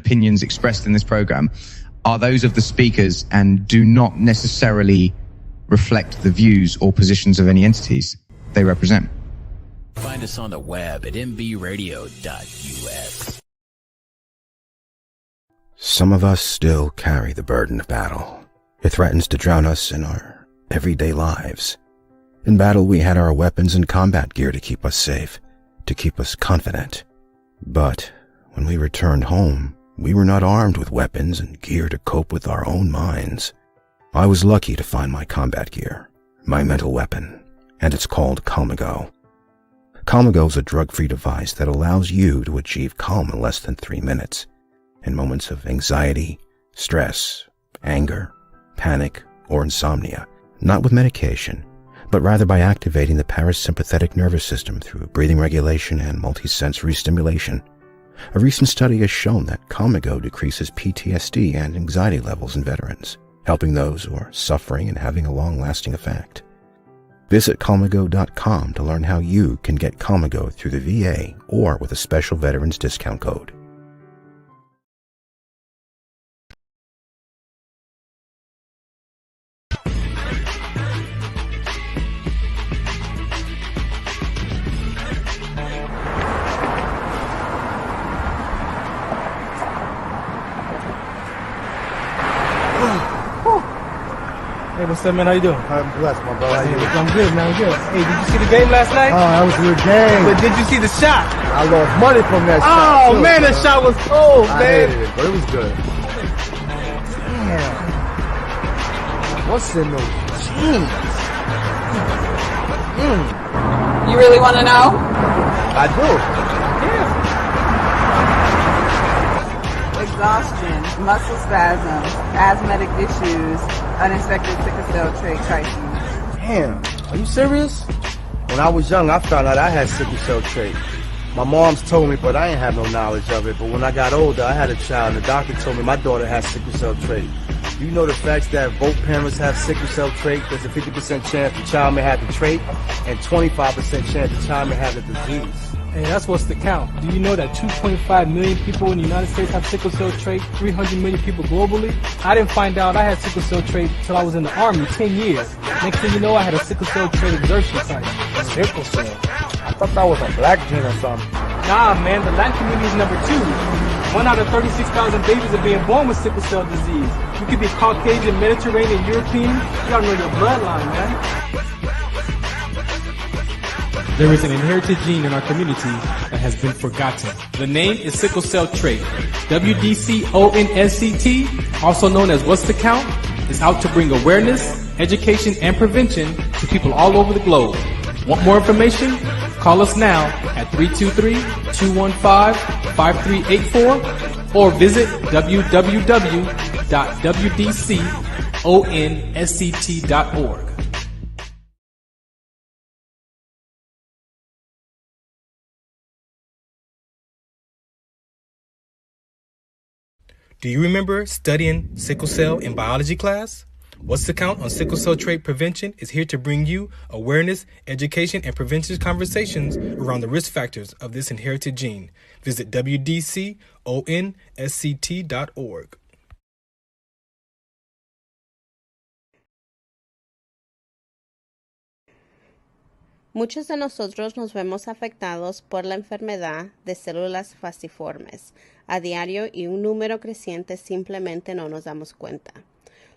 opinions expressed in this program are those of the speakers and do not necessarily reflect the views or positions of any entities they represent. Find us on the web at mbradio.us. Some of us still carry the burden of battle. It threatens to drown us in our everyday lives. In battle, we had our weapons and combat gear to keep us safe, to keep us confident. But when we returned home, we were not armed with weapons and gear to cope with our own minds. I was lucky to find my combat gear, my mental weapon, and it's called Calmago. Calmago is a drug-free device that allows you to achieve calm in less than 3 minutes, in moments of anxiety, stress, anger, panic, or insomnia, not with medication, but rather by activating the parasympathetic nervous system through breathing regulation and multisensory stimulation. A recent study has shown that Calmago decreases PTSD and anxiety levels in veterans, helping those who are suffering and having a long-lasting effect. Visit Calmago.com to learn how you can get Calmago through the VA or with a special veterans discount code. Hey, what's up, man? How you doing? I'm blessed, my brother. How you doing? I'm good, man. I'm good. Hey, did you see the game last night? Oh, that was a good game. But did you see the shot? I lost money from that shot. Oh, too, man, that shot was cold, I man. hated it, but it was good. Damn. What's in those jeans? You really want to know? I do. Exhaustion, muscle spasms, asthmatic issues, unexpected sickle cell trait crises. Damn. Are you serious? When I was young, I found out I had sickle cell trait. My mom's told me, but I ain't have no knowledge of it. But when I got older, I had a child, and the doctor told me my daughter has sickle cell trait. You know the facts that both parents have sickle cell trait? There's a 50% chance the child may have the trait, and 25% chance the child may have the disease. Hey, that's what's the count. Do you know that 2.5 million people in the United States have sickle cell trait, 300 million people globally? I didn't find out I had sickle cell trait until I was in the Army 10 years. Next thing you know, I had a sickle cell trait exertion site. Sickle cell? I thought that was a black gene or something. Nah, man, the Latin community is number 2. 1 out of 36,000 babies are being born with sickle cell disease. You could be Caucasian, Mediterranean, European. You gotta know your bloodline, man. There is an inherited gene in our community that has been forgotten. The name is sickle cell trait. WDCONSCT, also known as What's the Count, is out to bring awareness, education, and prevention to people all over the globe. Want more information? Call us now at 323-215-5384 or visit www.wdconsct.org. Do you remember studying sickle cell in biology class? What's the Count on sickle cell trait prevention is here to bring you awareness, education, and prevention conversations around the risk factors of this inherited gene. Visit wdconsct.org. Muchos de nosotros nos vemos afectados por la enfermedad de células falciformes a diario y un número creciente simplemente no nos damos cuenta.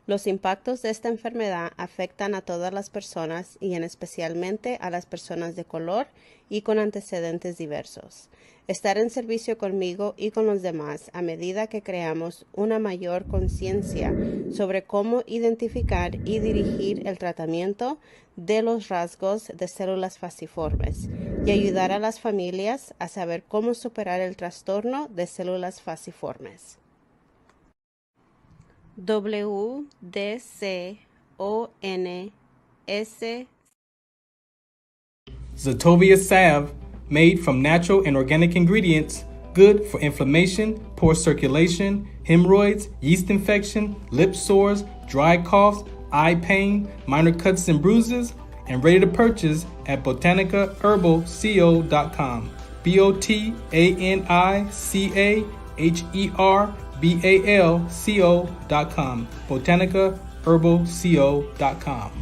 Los impactos de esta enfermedad afectan a todas las personas y en especialmente a las personas de color y con antecedentes diversos. Estar en servicio conmigo y con los demás a medida que creamos una mayor conciencia sobre cómo identificar y dirigir el tratamiento de los rasgos de células falciformes y ayudar a las familias a saber cómo superar el trastorno de células falciformes. WDCONS Zetovia salve, made from natural and organic ingredients, good for inflammation, poor circulation, hemorrhoids, yeast infection, lip sores, dry coughs, eye pain, minor cuts and bruises, and ready to purchase at botanicaherbalco.com. BOTANICAHERBALCO.com. HERBALCO.com. BotanicaHerbalCO.com.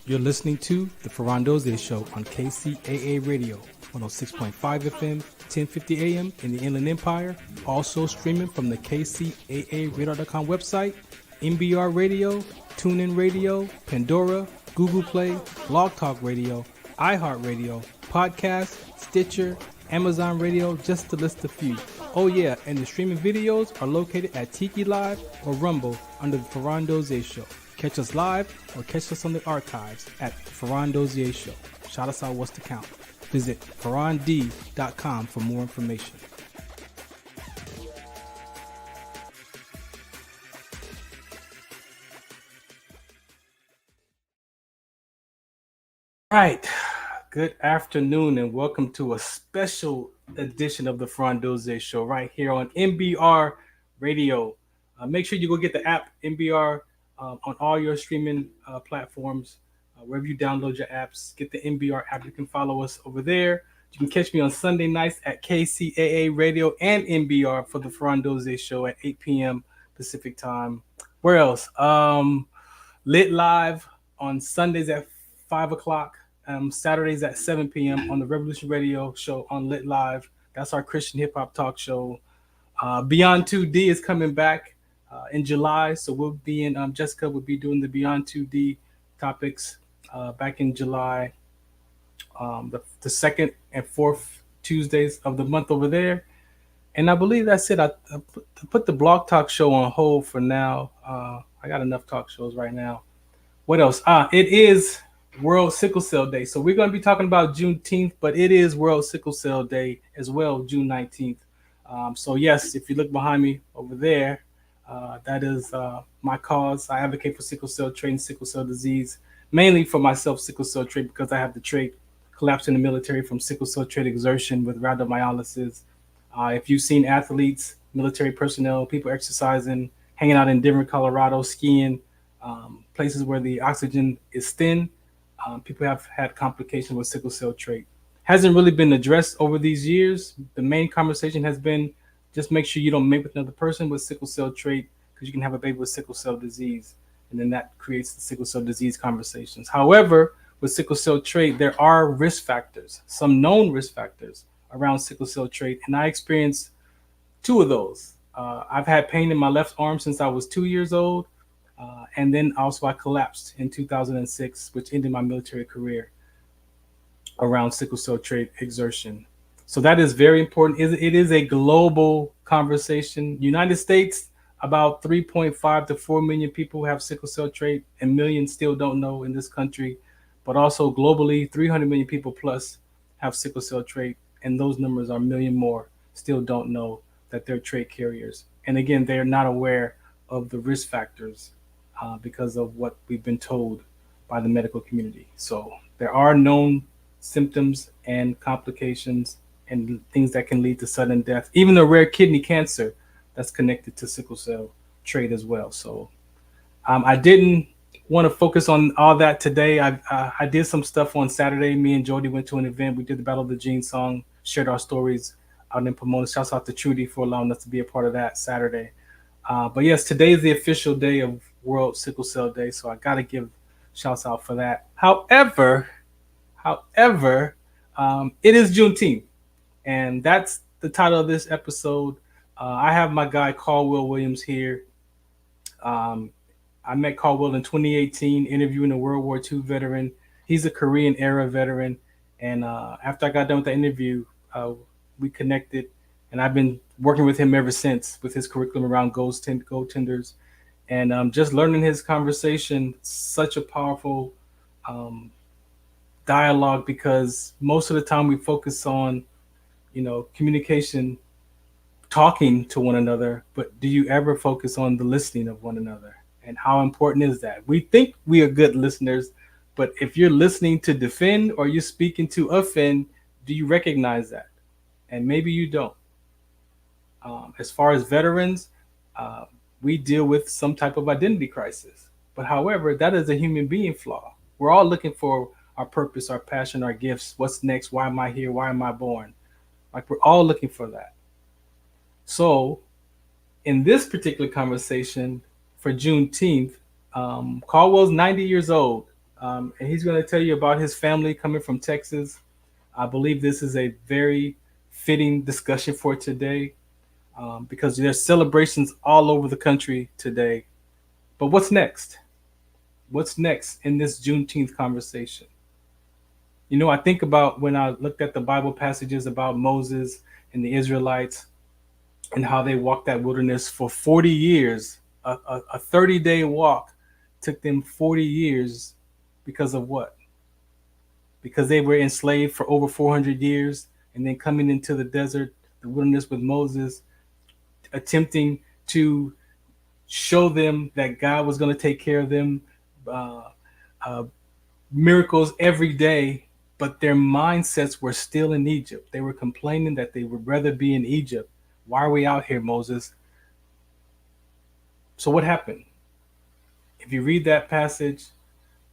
You're listening to The Ferrandoze Show on KCAA Radio, 106.5 FM, 1050 AM in the Inland Empire. Also streaming from the KCAARadar.com website, MBR Radio, TuneIn Radio, Pandora, Google Play, Blog Talk Radio, iHeartRadio, Podcast, Stitcher, Amazon Radio, just to list a few. Oh yeah, and the streaming videos are located at Tiki Live or Rumble under The Ferrandoze Show. Catch us live or catch us on the archives at Ferrandoze Show. Shout us out, what's the count? Visit ferrand.com for more information. Right. Good afternoon and welcome to a special edition of the Ferrandoze Show right here on MBR Radio. Make sure you go get the app MBR on all your streaming platforms. Wherever you download your apps, get the MBR app. You can follow us over there. You can catch me on Sunday nights at KCAA Radio and MBR for the Ferrandoze Show at 8 p.m. Pacific time. Where else? Lit Live on Sundays at 5 o'clock. Saturdays at 7 p.m. on the Revolution Radio Show on Lit Live. That's our Christian hip hop talk show. Beyond 2D is coming back in July, so we'll be in. Jessica will be doing the Beyond 2D topics back in July, the second and fourth Tuesdays of the month over there. And I believe that's it. I put the Blog Talk show on hold for now. I got enough talk shows right now. What else? It is World Sickle Cell Day. So we're going to be talking about Juneteenth, but it is World Sickle Cell Day as well, June 19th. So yes, if you look behind me over there, that is my cause. I advocate for sickle cell trait and sickle cell disease, mainly for myself, sickle cell trait, because I have the trait, collapsed in the military from sickle cell trait exertion with rhabdomyolysis. If you've seen athletes, military personnel, people exercising, hanging out in Denver, Colorado, skiing, places where the oxygen is thin, people have had complications with sickle cell trait. Hasn't really been addressed over these years. The main conversation has been just make sure you don't mate with another person with sickle cell trait, because you can have a baby with sickle cell disease, and then that creates the sickle cell disease conversations. However, with sickle cell trait, there are risk factors, some known risk factors around sickle cell trait, and I experienced two of those. I've had pain in my left arm since I was 2 years old. And then also I collapsed in 2006, which ended my military career around sickle cell trait exertion. So that is very important. It is a global conversation. United States, about 3.5 to 4 million people have sickle cell trait, and millions still don't know in this country. But also globally, 300 million people plus have sickle cell trait, and those numbers are a million more still don't know that they're trait carriers. And again, they're not aware of the risk factors because of what we've been told by the medical community. So there are known symptoms and complications and things that can lead to sudden death, even the rare kidney cancer that's connected to sickle cell trait as well. So I didn't want to focus on all that today. I did some stuff on Saturday. Me and Jody went to an event. We did the Battle of the Gene song, shared our stories out in Pomona. Shouts out to Trudy for allowing us to be a part of that Saturday. But yes, today is the official day of World Sickle Cell Day, so I got to give shouts out for that. However, it is Juneteenth, and that's the title of this episode. I have my guy Caldwell Williams here. I met Caldwell in 2018, interviewing a World War II veteran. He's a Korean era veteran, and after I got done with the interview, we connected, and I've been working with him ever since with his curriculum around gold tenders. And just learning his conversation, such a powerful dialogue, because most of the time we focus on, communication, talking to one another, but do you ever focus on the listening of one another? And how important is that? We think we are good listeners, but if you're listening to defend or you're speaking to offend, do you recognize that? And maybe you don't. As far as veterans, we deal with some type of identity crisis. But however, that is a human being flaw. We're all looking for our purpose, our passion, our gifts. What's next? Why am I here? Why am I born? Like, we're all looking for that. So in this particular conversation for Juneteenth, Caldwell's 90 years old, and he's going to tell you about his family coming from Texas. I believe this is a very fitting discussion for today, because there's celebrations all over the country today. But what's next? What's next in this Juneteenth conversation? You know, I think about when I looked at the Bible passages about Moses and the Israelites and how they walked that wilderness for 40 years. A 30-day walk took them 40 years because of what? Because they were enslaved for over 400 years, and then coming into the desert, the wilderness with Moses, attempting to show them that God was going to take care of them, miracles every day, but their mindsets were still in Egypt. They were complaining that they would rather be in Egypt. Why are we out here, Moses? So what happened? If you read that passage,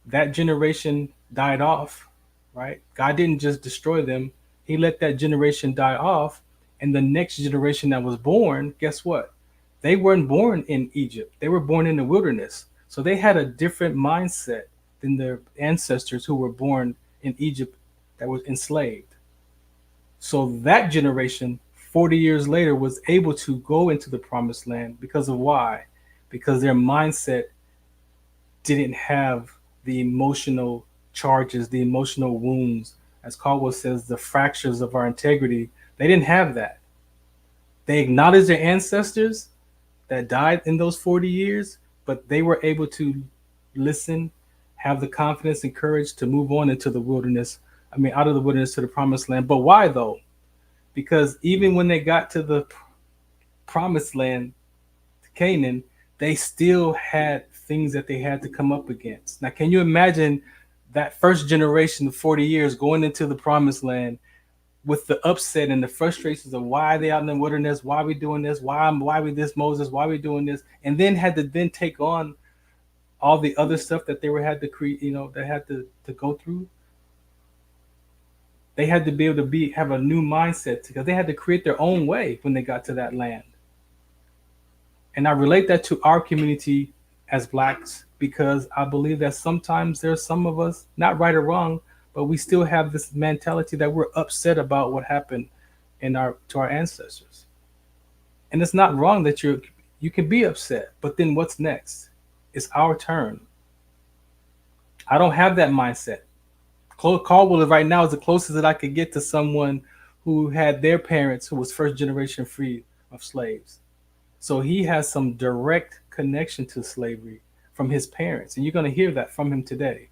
that generation died off, right? God didn't just destroy them. He let that generation die off. And the next generation that was born, guess what? They weren't born in Egypt. They were born in the wilderness. So they had a different mindset than their ancestors who were born in Egypt that was enslaved. So that generation, 40 years later, was able to go into the promised land because of why? Because their mindset didn't have the emotional charges, the emotional wounds, as Caldwell says, the fractures of our integrity. They didn't have that. They acknowledged their ancestors that died in those 40 years, but they were able to listen, have the confidence and courage to move on into the wilderness. Out of the wilderness to the promised land. But why though? Because even when they got to the promised land, Canaan, they still had things that they had to come up against. Now, can you imagine that first generation of 40 years going into the promised land with the upset and the frustrations of why are they out in the wilderness? Why are we doing this? Why we this, Moses? Why are we doing this? And then had to then take on all the other stuff that they had to create, they had to go through. They had to be able to have a new mindset because they had to create their own way when they got to that land. And I relate that to our community as Blacks because I believe that sometimes there's some of us, not right or wrong, but we still have this mentality that we're upset about what happened to our ancestors. And it's not wrong that you can be upset, but then what's next? It's our turn. I don't have that mindset. Caldwell right now is the closest that I could get to someone who had their parents who was first generation free of slaves. So he has some direct connection to slavery from his parents. And you're going to hear that from him today.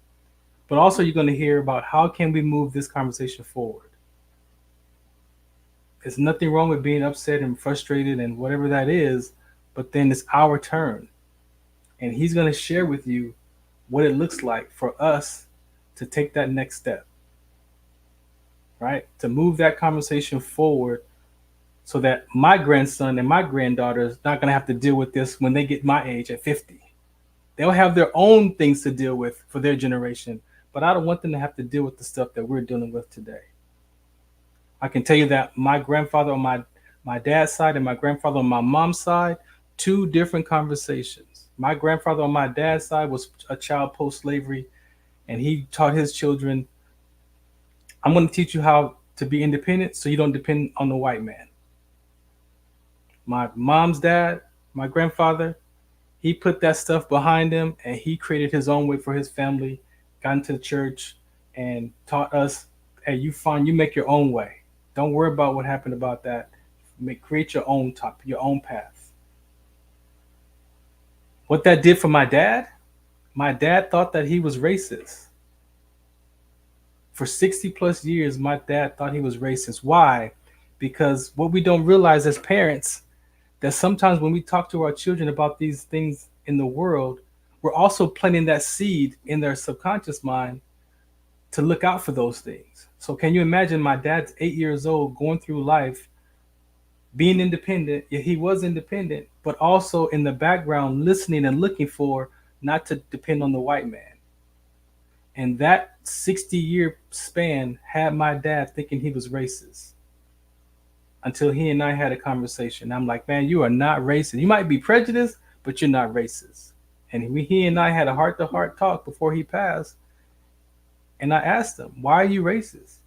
But also you're going to hear about how can we move this conversation forward. There's nothing wrong with being upset and frustrated and whatever that is, but then it's our turn. And he's going to share with you what it looks like for us to take that next step, right? To move that conversation forward so that my grandson and my granddaughter is not going to have to deal with this when they get my age at 50. They'll have their own things to deal with for their generation, but I don't want them to have to deal with the stuff that we're dealing with today. I can tell you that my grandfather on my dad's side and my grandfather on my mom's side, two different conversations. My grandfather on my dad's side was a child post-slavery, and he taught his children, I'm going to teach you how to be independent so you don't depend on the white man. My mom's dad, my grandfather, he put that stuff behind him and he created his own way for his family, got into the church and taught us, hey, you make your own way. Don't worry about what happened about that. Create your own path. What that did for my dad thought that he was racist. For 60 plus years, my dad thought he was racist. Why? Because what we don't realize as parents, that sometimes when we talk to our children about these things in the world, we're also planting that seed in their subconscious mind to look out for those things. So can you imagine my dad's 8 years old going through life, being independent? Yeah, he was independent, but also in the background listening and looking for not to depend on the white man. And that 60-year span had my dad thinking he was racist. until he and I had a conversation. I'm like, man, you are not racist. You might be prejudiced, but you're not racist. And he and I had a heart-to-heart talk before he passed. And I asked him, why are you racist?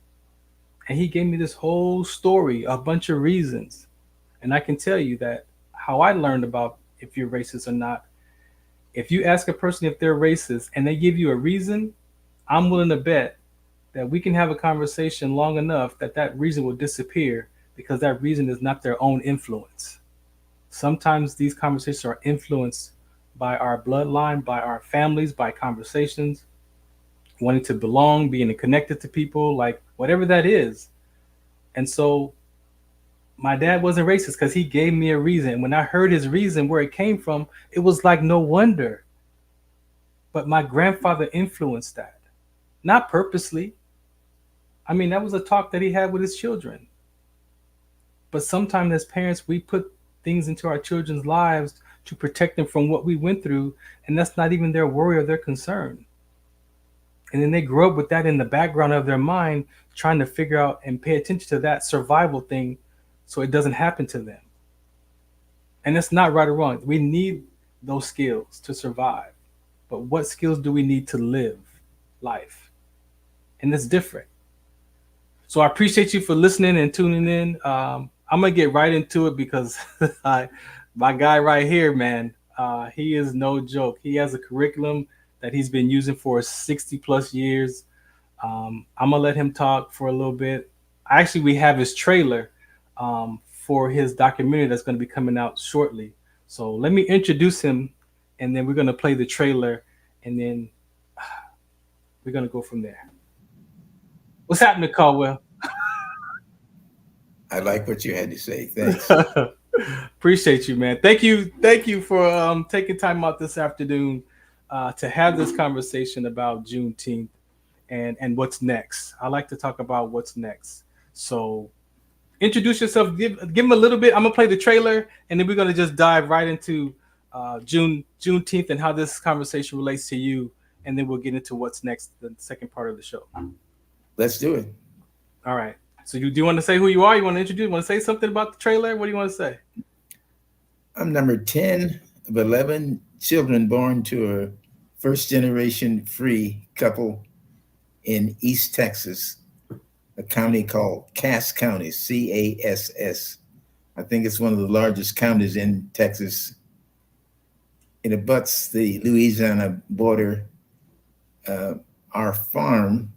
And he gave me this whole story, a bunch of reasons. And I can tell you that how I learned about if you're racist or not. If you ask a person if they're racist and they give you a reason, I'm willing to bet that we can have a conversation long enough that that reason will disappear because that reason is not their own influence. Sometimes these conversations are influenced by our bloodline, by our families, by conversations, wanting to belong, being connected to people, like whatever that is. And so my dad wasn't racist because he gave me a reason. When I heard his reason, where it came from, it was like no wonder. But my grandfather influenced that, not purposely. I mean, that was a talk that he had with his children. But sometimes as parents, we put things into our children's lives to protect them from what we went through, and that's not even their worry or their concern. And then they grow up with that in the background of their mind, trying to figure out and pay attention to that survival thing so it doesn't happen to them. And that's not right or wrong. We need those skills to survive. But what skills do we need to live life? And it's different. So I appreciate you for listening and tuning in. I'm going to get right into it because my guy right here, man, he is no joke. He has a curriculum that he's been using for 60 plus years. I'm going to let him talk for a little bit. Actually, we have his trailer for his documentary that's going to be coming out shortly. So let me introduce him, and then we're going to play the trailer, and then we're going to go from there. What's happening, Caldwell? I like what you had to say. Thanks. Appreciate you, man. Thank you for taking time out this afternoon to have this conversation about Juneteenth and what's next. I like to talk about what's next. So introduce yourself. Give them a little bit. I'm gonna play the trailer, and then we're gonna just dive right into Juneteenth and how this conversation relates to you, and then we'll get into what's next, the second part of the show. Let's do it. All right. So do you want to say who you are? You want to introduce? Want to say something about the trailer? What do you want to say? I'm number 10 of 11 children born to a first-generation free couple in East Texas, a county called Cass County, Cass. I think it's one of the largest counties in Texas. It abuts the Louisiana border. Our farm,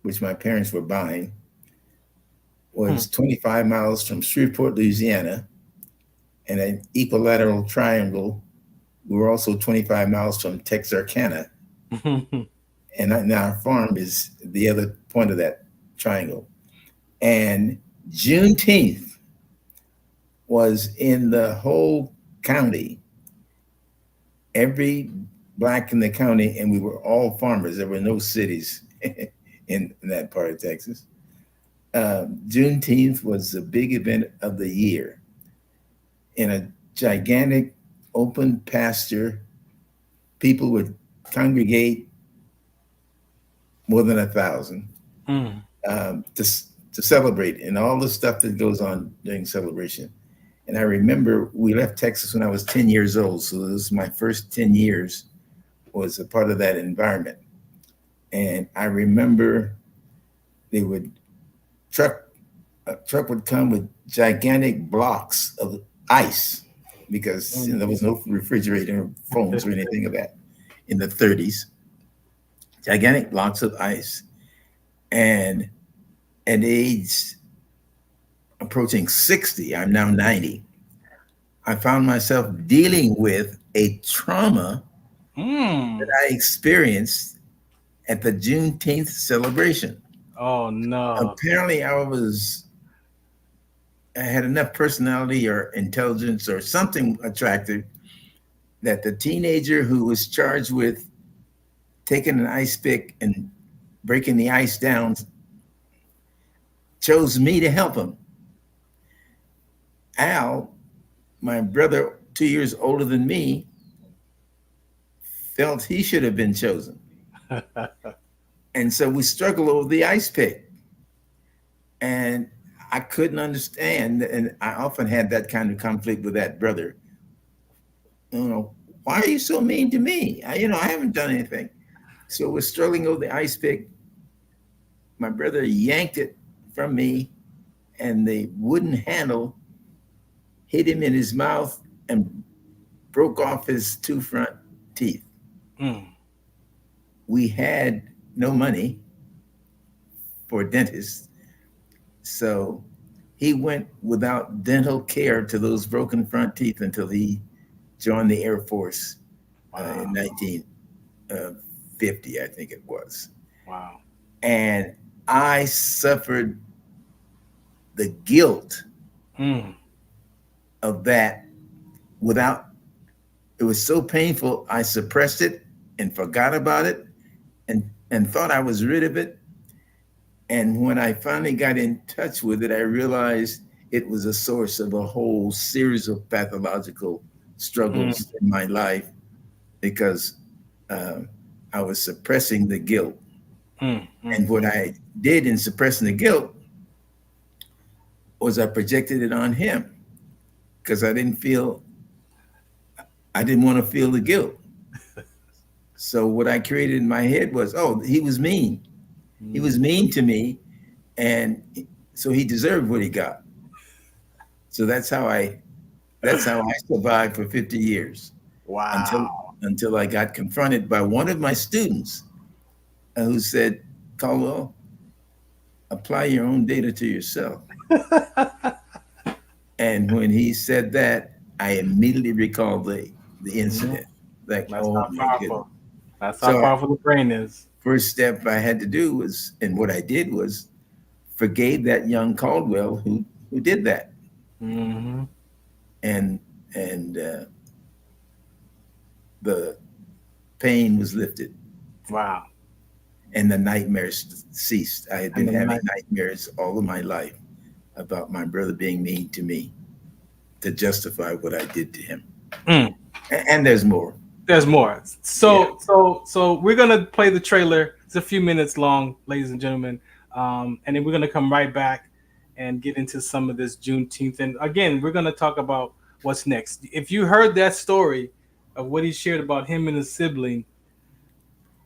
which my parents were buying, was 25 miles from Shreveport, Louisiana, and an equilateral triangle. We were also 25 miles from Texarkana. And now our farm is the other point of that triangle. And Juneteenth was in the whole county, every Black in the county, and we were all farmers. There were no cities in that part of Texas. Juneteenth was the big event of the year. In a gigantic open pasture, people would congregate more than 1,000 to celebrate, and all the stuff that goes on during celebration. And I remember we left Texas when I was 10 years old, so this was my first 10 years was a part of that environment. And I remember they would a truck would come with gigantic blocks of ice because there was no refrigerator or phones or anything of that in the 30s. Gigantic blocks of ice. And at age approaching 60, I'm now 90, I found myself dealing with a trauma that I experienced at the Juneteenth celebration. Oh no. Apparently I had enough personality or intelligence or something attractive that the teenager who was charged with taking an ice pick and breaking the ice down chose me to help him. Al, my brother 2 years older than me, felt he should have been chosen. And so we struggled over the ice pick. And I couldn't understand, and I often had that kind of conflict with that brother. Why are you so mean to me? I haven't done anything. So we're strolling over the ice pick. My brother yanked it from me, and the wooden handle hit him in his mouth and broke off his 2 front teeth. We had no money for a dentist, so he went without dental care to those broken front teeth until he joined the Air Force in 1950, I think it was. Wow. And I suffered the guilt of that it was so painful, I suppressed it and forgot about it and thought I was rid of it. And when I finally got in touch with it, I realized it was a source of a whole series of pathological struggles in my life because I was suppressing the guilt. And what I did in suppressing the guilt was I projected it on him because I didn't want to feel the guilt. So what I created in my head was, he was mean. He was mean to me, and so he deserved what he got. So that's how I survived for 50 years. Wow. Until I got confronted by one of my students who said, Caldwell, apply your own data to yourself. And when he said that, I immediately recalled the incident. That's how powerful. That's how powerful the brain is. First step I had to do was, and what I did was, forgave that young Caldwell who did that. And the pain was lifted. Wow. And the nightmares ceased. I had been having nightmares all of my life about my brother being mean to me to justify what I did to him. And there's more. There's more. So we're gonna play the trailer. It's a few minutes long, ladies and gentlemen, and then we're gonna come right back and get into some of this Juneteenth. And again, we're gonna talk about what's next. If you heard that story of what he shared about him and his sibling,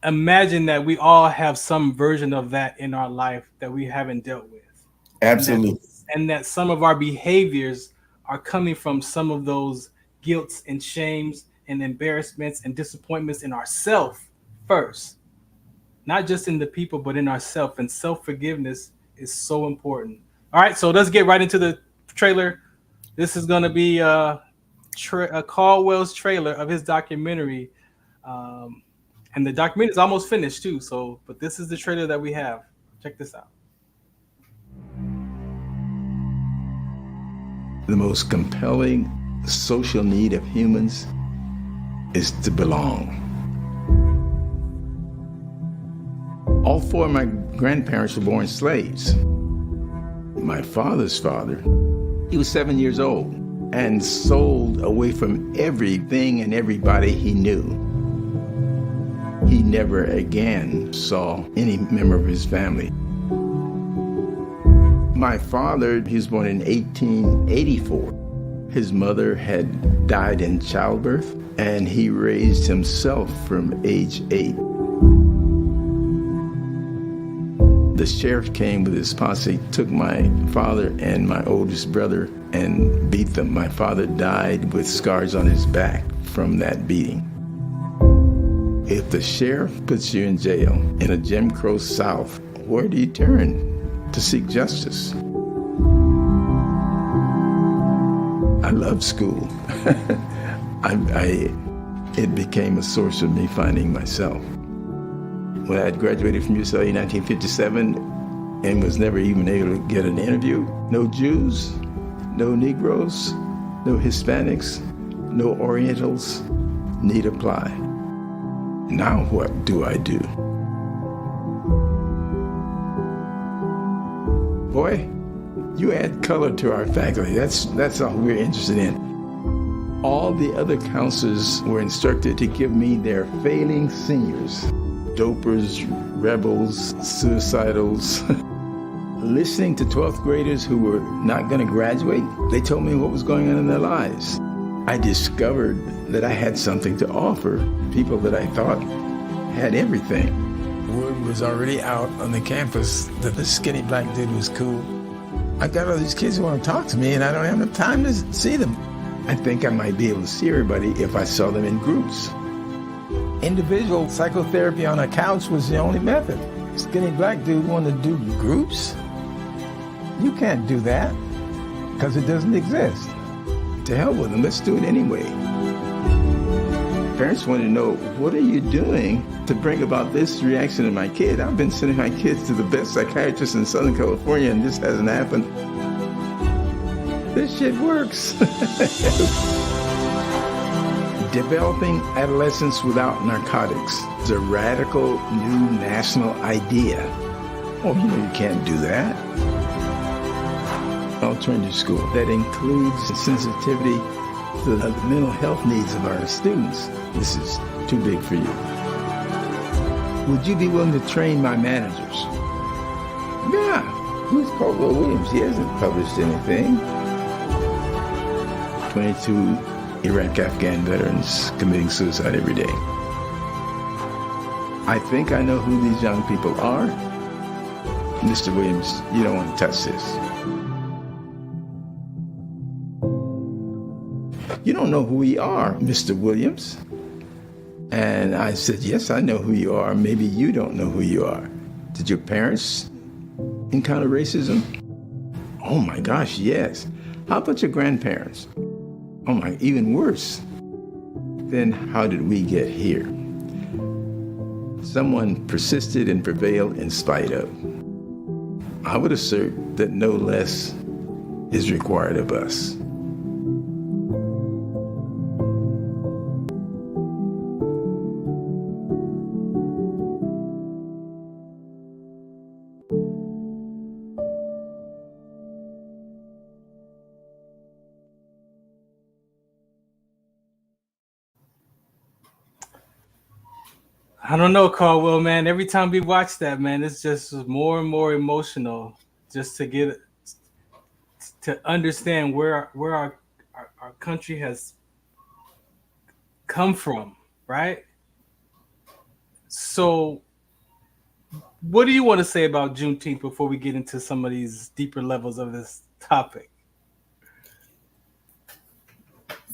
imagine that we all have some version of that in our life that we haven't dealt with. Absolutely. And that some of our behaviors are coming from some of those guilts and shames and embarrassments and disappointments in ourselves first, not just in the people, but in ourselves. And self-forgiveness is so important. All right, so let's get right into the trailer. This is going to be Caldwell's trailer of his documentary, and the documentary is almost finished too. But this is the trailer that we have. Check this out. The most compelling social need of humans is to belong. All 4 of my grandparents were born slaves. My father's father, he was 7 years old and sold away from everything and everybody he knew. He never again saw any member of his family. My father, he was born in 1884. His mother had died in childbirth, and he raised himself from age 8. The sheriff came with his posse, took my father and my oldest brother and beat them. My father died with scars on his back from that beating. If the sheriff puts you in jail in a Jim Crow South, where do you turn to seek justice? I loved school. It became a source of me finding myself. When I had graduated from UCLA in 1957 and was never even able to get an interview, no Jews, no Negroes, no Hispanics, no Orientals need apply. Now what do I do? Boy, you add color to our faculty. That's all we're interested in. All the other counselors were instructed to give me their failing seniors, dopers, rebels, suicidals, listening to 12th graders who were not going to graduate. They told me what was going on in their lives. I discovered that I had something to offer people that I thought had everything. Word was already out on the campus that the skinny black dude was cool. I got all these kids who want to talk to me, and I don't have enough time to see them. I think I might be able to see everybody if I saw them in groups. Individual psychotherapy on a couch was the only method. Skinny black dude wanted to do groups? You can't do that, because it doesn't exist. To hell with them, let's do it anyway. Parents want to know, what are you doing to bring about this reaction in my kid? I've been sending my kids to the best psychiatrist in Southern California, and this hasn't happened. This shit works. Developing adolescence without narcotics is a radical new national idea. Oh, you know you can't do that. Alternative school that includes sensitivity to the mental health needs of our students. This is too big for you. Would you be willing to train my managers? Yeah. Who's Caldwell Williams? He hasn't published anything. 22 Iraq-Afghan veterans committing suicide every day. I think I know who these young people are. Mr. Williams, you don't want to touch this. You don't know who we are, Mr. Williams. And I said, yes, I know who you are. Maybe you don't know who you are. Did your parents encounter racism? Oh my gosh, yes. How about your grandparents? Oh my, even worse. Then how did we get here? Someone persisted and prevailed in spite of. I would assert that no less is required of us. I don't know, Caldwell, man. Every time we watch that, man, it's just more and more emotional just to get to understand where our country has come from, right? So what do you want to say about Juneteenth before we get into some of these deeper levels of this topic?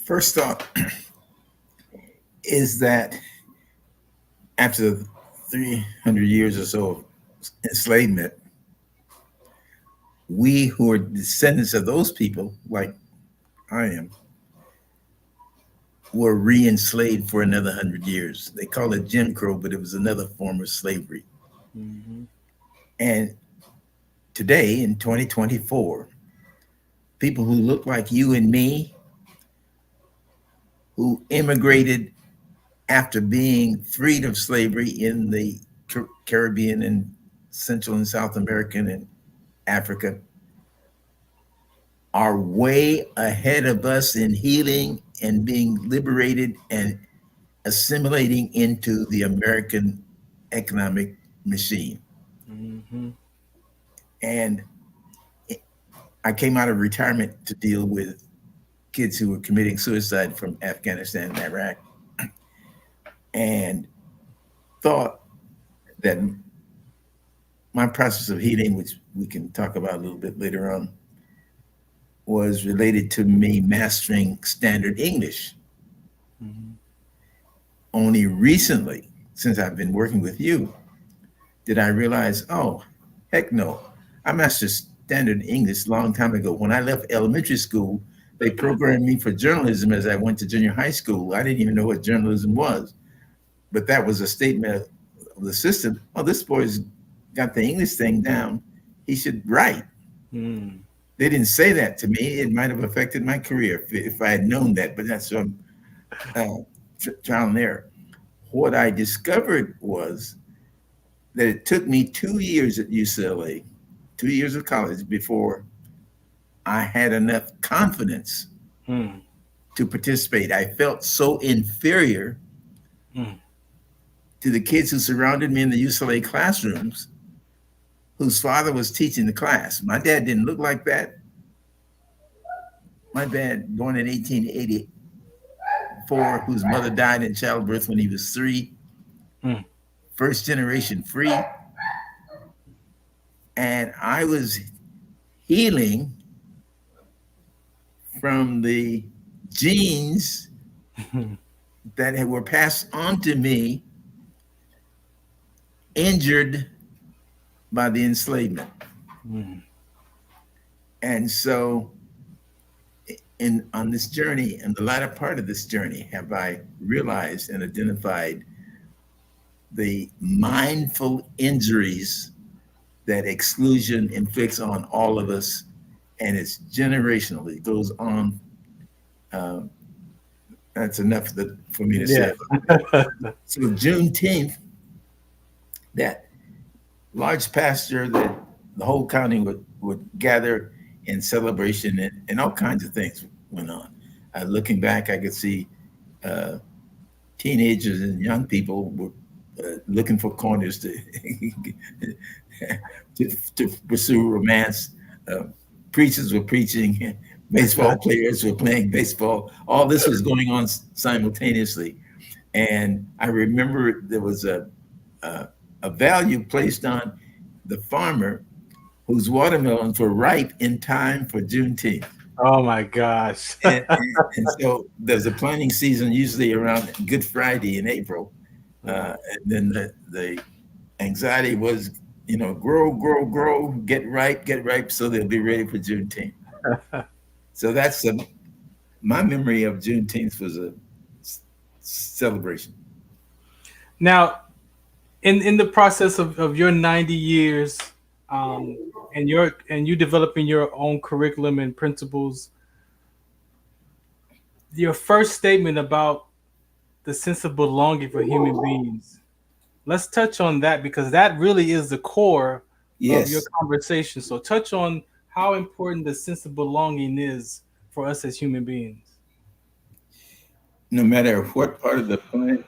First thought is that after 300 years or so of enslavement, we who are descendants of those people, like I am, were re-enslaved for another 100 years. They call it Jim Crow, but it was another form of slavery. Mm-hmm. And today, in 2024, people who look like you and me, who immigrated after being freed of slavery in the Caribbean and Central and South American and Africa, are way ahead of us in healing and being liberated and assimilating into the American economic machine. Mm-hmm. And I came out of retirement to deal with kids who were committing suicide from Afghanistan and Iraq, and thought that my process of healing, which we can talk about a little bit later on, was related to me mastering standard English. Mm-hmm. Only recently, since I've been working with you, did I realize, oh, heck no, I mastered standard English a long time ago. When I left elementary school, they programmed me for journalism as I went to junior high school. I didn't even know what journalism was. But that was a statement of the system. Oh, this boy's got the English thing down. He should write. Mm. They didn't say that to me. It might have affected my career if I had known that, but that's trial and error. What I discovered was that it took me 2 years at UCLA, 2 years of college, before I had enough confidence to participate. I felt so inferior to the kids who surrounded me in the UCLA classrooms, whose father was teaching the class. My dad didn't look like that. My dad, born in 1884, whose mother died in childbirth when he was 3, first generation free. And I was healing from the genes that were passed on to me, injured by the enslavement. And so on this journey, in the latter part of this journey, have I realized and identified the mindful injuries that exclusion inflicts on all of us, and it's generational. It goes on. That's enough for me to say. So Juneteenth, that large pasture that the whole county would gather in celebration, and all kinds of things went on. Looking back, I could see teenagers and young people were looking for corners to pursue romance. Preachers were preaching, baseball players were playing baseball. All this was going on simultaneously. And I remember there was a value placed on the farmer whose watermelons were ripe in time for Juneteenth. Oh my gosh. and so there's a planting season usually around Good Friday in April. And then the anxiety was, grow, get ripe, so they'll be ready for Juneteenth. So that's my memory of Juneteenth was a celebration. Now, in the process of your 90 years, and you developing your own curriculum and principles, your first statement about the sense of belonging for human beings. Let's touch on that, because that really is the core of your conversation. So touch on how important the sense of belonging is for us as human beings. No matter what part of the planet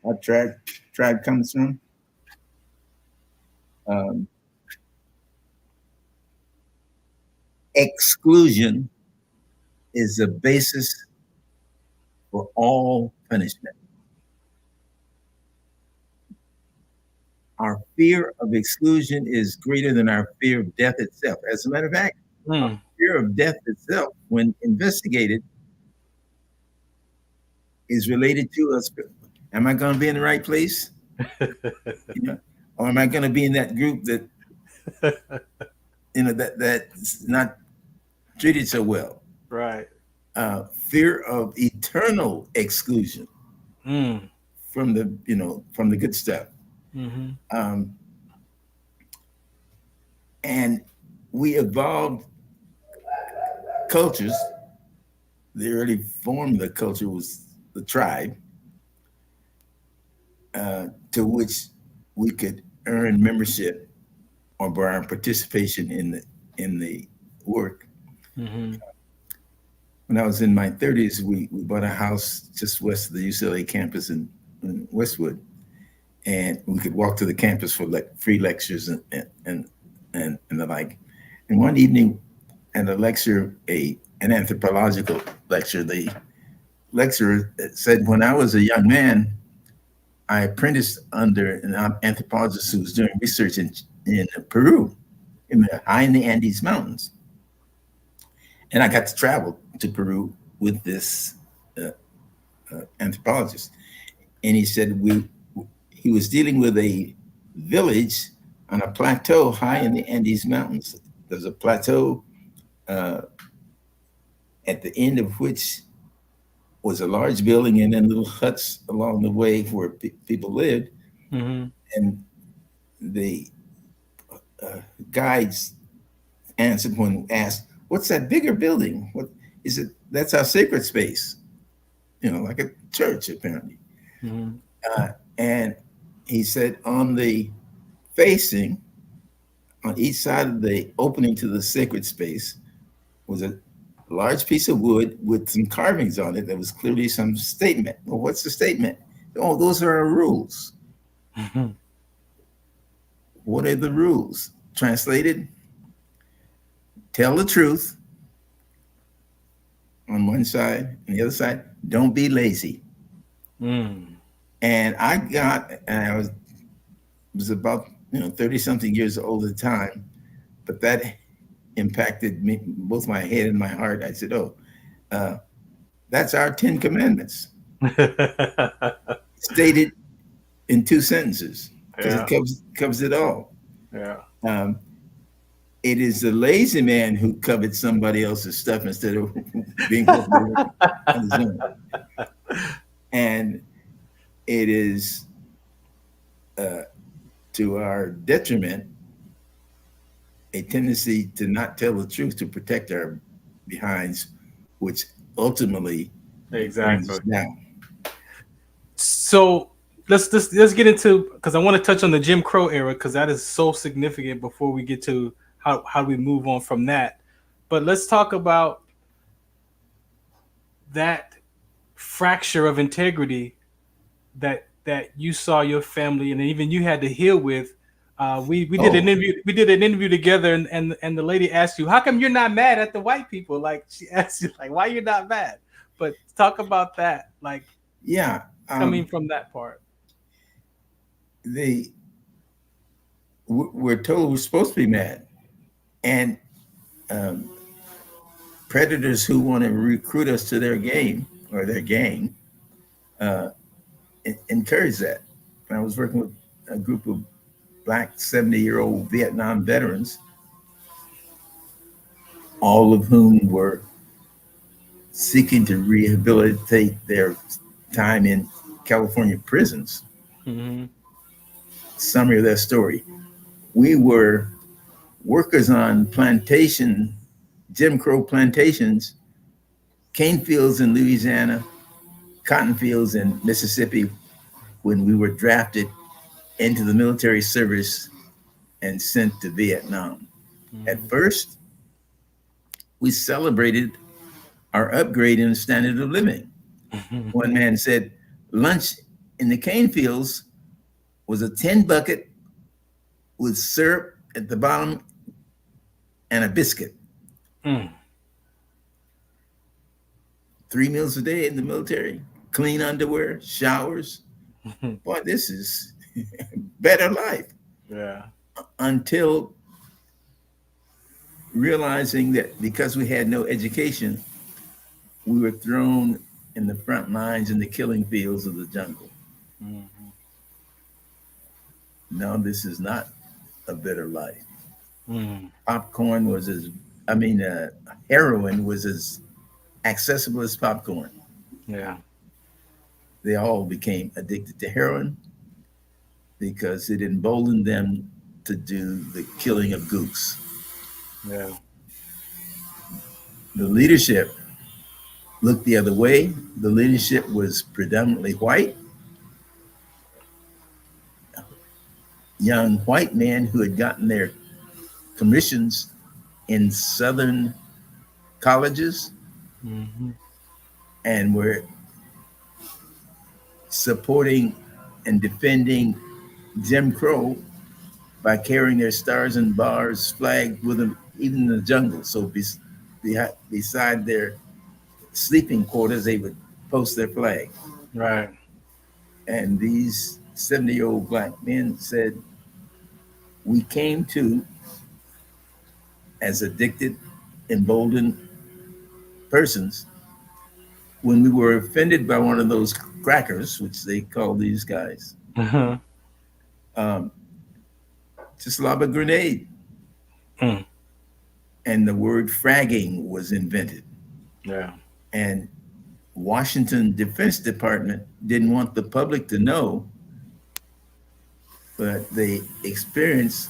our tribe comes from, exclusion is the basis for all punishment. Our fear of exclusion is greater than our fear of death itself. As a matter of fact, our fear of death itself, when investigated, is related to us. Am I going to be in the right place? Or am I going to be in that group that that's not treated so well? Right. Fear of eternal exclusion from the good stuff. And we evolved cultures. The early form of the culture was the tribe, to which we could earn membership or by our participation in the work. When I was in my 30s, we bought a house just west of the UCLA campus in Westwood, and we could walk to the campus for free lectures and the like. And one evening, at a lecture, an anthropological lecture, the lecturer said, when I was a young man, I apprenticed under an anthropologist who was doing research in Peru, high in the Andes Mountains. And I got to travel to Peru with this anthropologist. And he said he was dealing with a village on a plateau high in the Andes Mountains. There's a plateau at the end of which was a large building and then little huts along the way where people lived. And the guides answered when asked, "What's that bigger building? What is it?" "That's our sacred space," like a church apparently. And he said, on each side of the opening to the sacred space was a large piece of wood with some carvings on it that was clearly some statement. Well, what's the statement? "Oh, those are our rules." What are the rules? translated, tell the truth on one side, and the other side, don't be lazy. And I was about 30 something years old at the time, but that impacted me, both my head and my heart. I said, that's our 10 commandments stated in 2 sentences, because it covers it all. It is the lazy man who covets somebody else's stuff instead of being on his own. And it is to our detriment a tendency to not tell the truth to protect our behinds, which ultimately brings us down. So let's get into, because I want to touch on the Jim Crow era, because that is so significant before we get to how we move on from that. But let's talk about that fracture of integrity that you saw your family and even you had to heal with. We did an interview together, and the lady asked you, how come you're not mad at the white people? Like, she asked you, like, why you're not mad? But talk about that, like, coming from that part. We're told we're supposed to be mad, and predators who want to recruit us to their game or their gang encourage that. I was working with a group of Black 70-year-old Vietnam veterans, all of whom were seeking to rehabilitate their time in California prisons. Summary of their story: we were workers on Jim Crow plantations, cane fields in Louisiana, cotton fields in Mississippi, when we were drafted into the military service and sent to Vietnam. At first, we celebrated our upgrade in the standard of living. One man said lunch in the cane fields was a tin bucket with syrup at the bottom and a biscuit. 3 meals a day in the military, clean underwear, showers. Boy, this is better life. Until realizing that because we had no education, we were thrown in the front lines in the killing fields of the jungle. No, this is not a better life. Popcorn was heroin was as accessible as popcorn. They all became addicted to heroin because it emboldened them to do the killing of goose. The leadership looked the other way. The leadership was predominantly white. Young white men who had gotten their commissions in Southern colleges and were supporting and defending Jim Crow by carrying their stars and bars flag with them, even in the jungle. So beside their sleeping quarters, they would post their flag. And these 70-year-old Black men said, we came to as addicted, emboldened persons when we were offended by one of those crackers, which they call these guys, just lob a grenade. And the word fragging was invented. And Washington Defense Department didn't want the public to know, but they experienced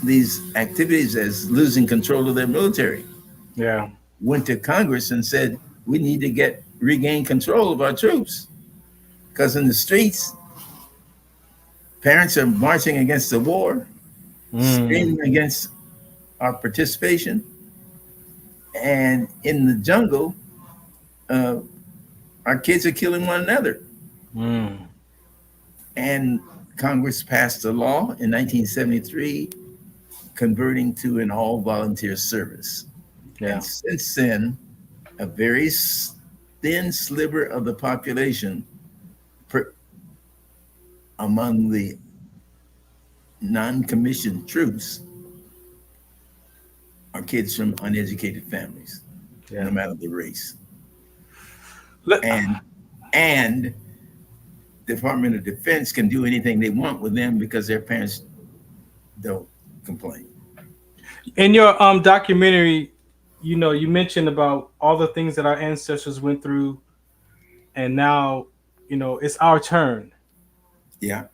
these activities as losing control of their military. Went to Congress and said, we need to regain control of our troops, because in the streets, parents are marching against the war, screaming against our participation. And in the jungle, our kids are killing one another. And Congress passed a law in 1973 converting to an all volunteer service. Yeah. And since then, a very thin sliver of the population among the non-commissioned troops are kids from uneducated families, no matter the race. And Department of Defense can do anything they want with them because their parents don't complain. In your documentary, you know, you mentioned about all the things that our ancestors went through, and now, you know, it's our turn. Yeah.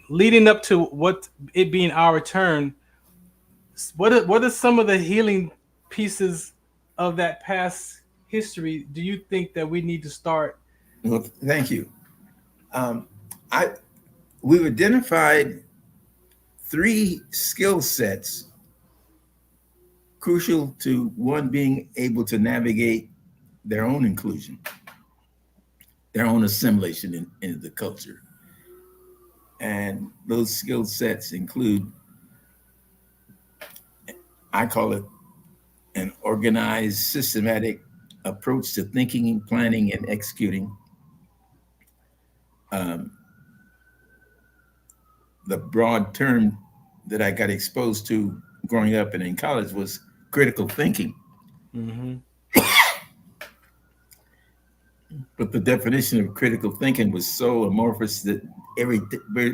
Leading up to what it being our turn, what are some of the healing pieces of that past history do you think that we need to start? Well, thank you. We've identified 3 skill sets crucial to one being able to navigate their own inclusion, their own assimilation into the culture. And those skill sets include, I call it an organized, systematic approach to thinking, planning, and executing. The broad term that I got exposed to growing up and in college was critical thinking. Mm-hmm. But the definition of critical thinking was so amorphous that every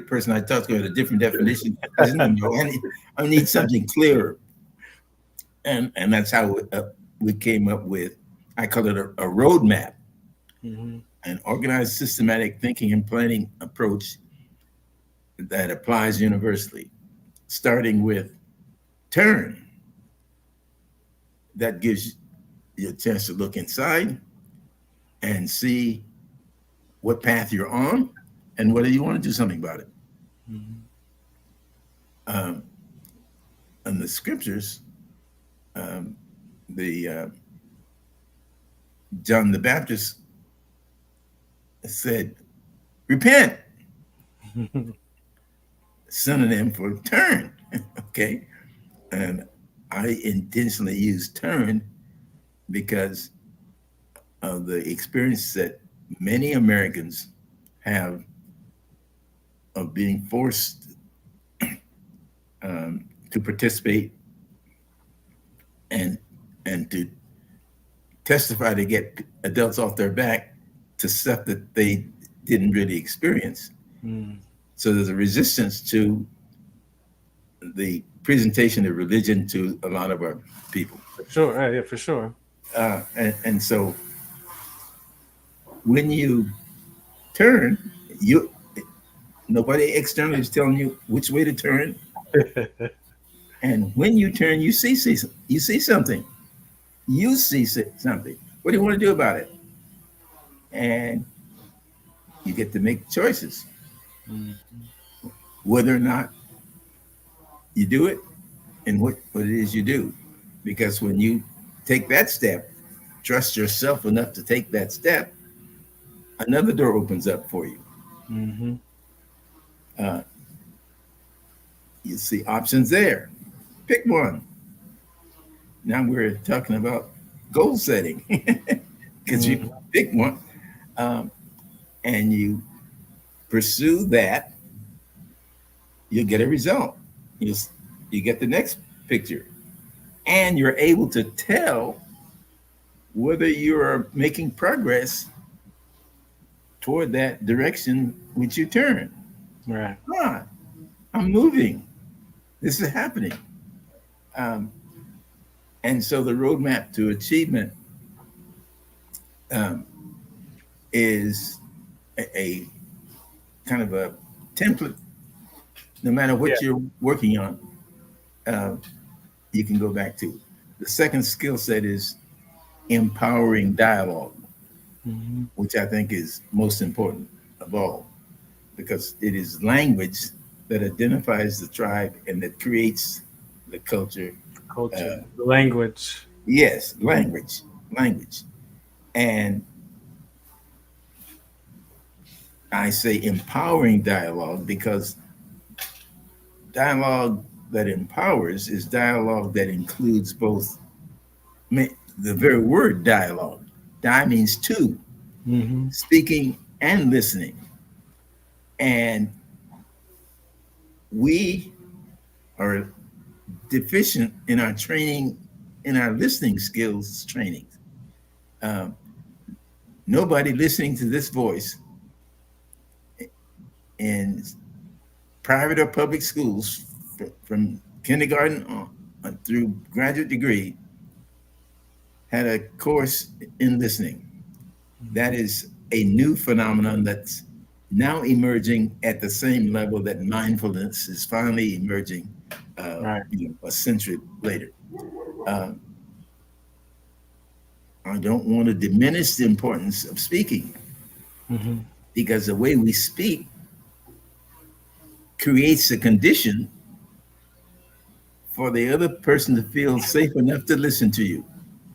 person I talked to had a different definition. I need something clearer. And that's how we came up with, I call it a roadmap, an organized, systematic thinking and planning approach that applies universally, starting with turn. That gives you a chance to look inside and see what path you're on and whether you want to do something about it. In the scriptures, John the Baptist said, repent. Synonym for turn. Okay. And I intentionally use turn because of the experience that many Americans have of being forced to participate and to testify to get adults off their back to stuff that they didn't really experience. So there's a resistance to the presentation of religion to a lot of our people. For sure, yeah, for sure. And so when you turn, nobody externally is telling you which way to turn. And when you turn, you see something. You see something. What do you want to do about it? And you get to make choices. Whether or not you do it and what it is you do. Because when you take that step, trust yourself enough to take that step, another door opens up for you. You see options there. Pick one. Now we're talking about goal setting. Because you pick one and you pursue that, you'll get a result. You get the next picture. And you're able to tell whether you're making progress toward that direction which you turn. Right. I'm moving. This is happening. And so the roadmap to achievement is a kind of a template. No matter what you're working on, you can go back to. The second skill set is empowering dialogue, which I think is most important of all, because it is language that identifies the tribe and that creates the culture. The language. Yes, language. And I say empowering dialogue because dialogue that empowers is dialogue that includes both. The very word dialogue. Di means two, speaking and listening. And we are deficient in our training, in our listening skills training. Nobody listening to this voice in private or public schools from kindergarten on through graduate degree had a course in listening. That is a new phenomenon that's now emerging at the same level that mindfulness is finally emerging a century later. I don't want to diminish the importance of speaking because the way we speak creates a condition for the other person to feel safe enough to listen to you.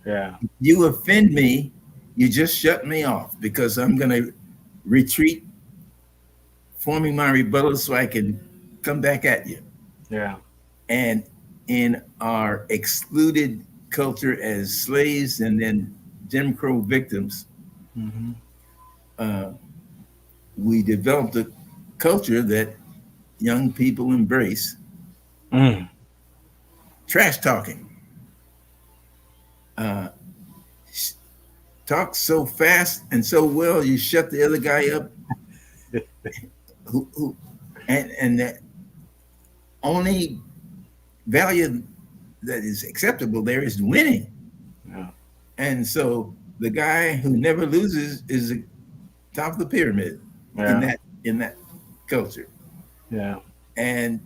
Yeah. If you offend me, you just shut me off because I'm going to retreat, forming my rebuttal so I can come back at you. Yeah. And in our excluded culture as slaves and then Jim Crow victims, we developed a culture that young people embrace. Trash talking. Talk so fast and so well, you shut the other guy up. And the only value that is acceptable there is winning. Yeah. And so the guy who never loses is the top of the pyramid in that culture. Yeah. And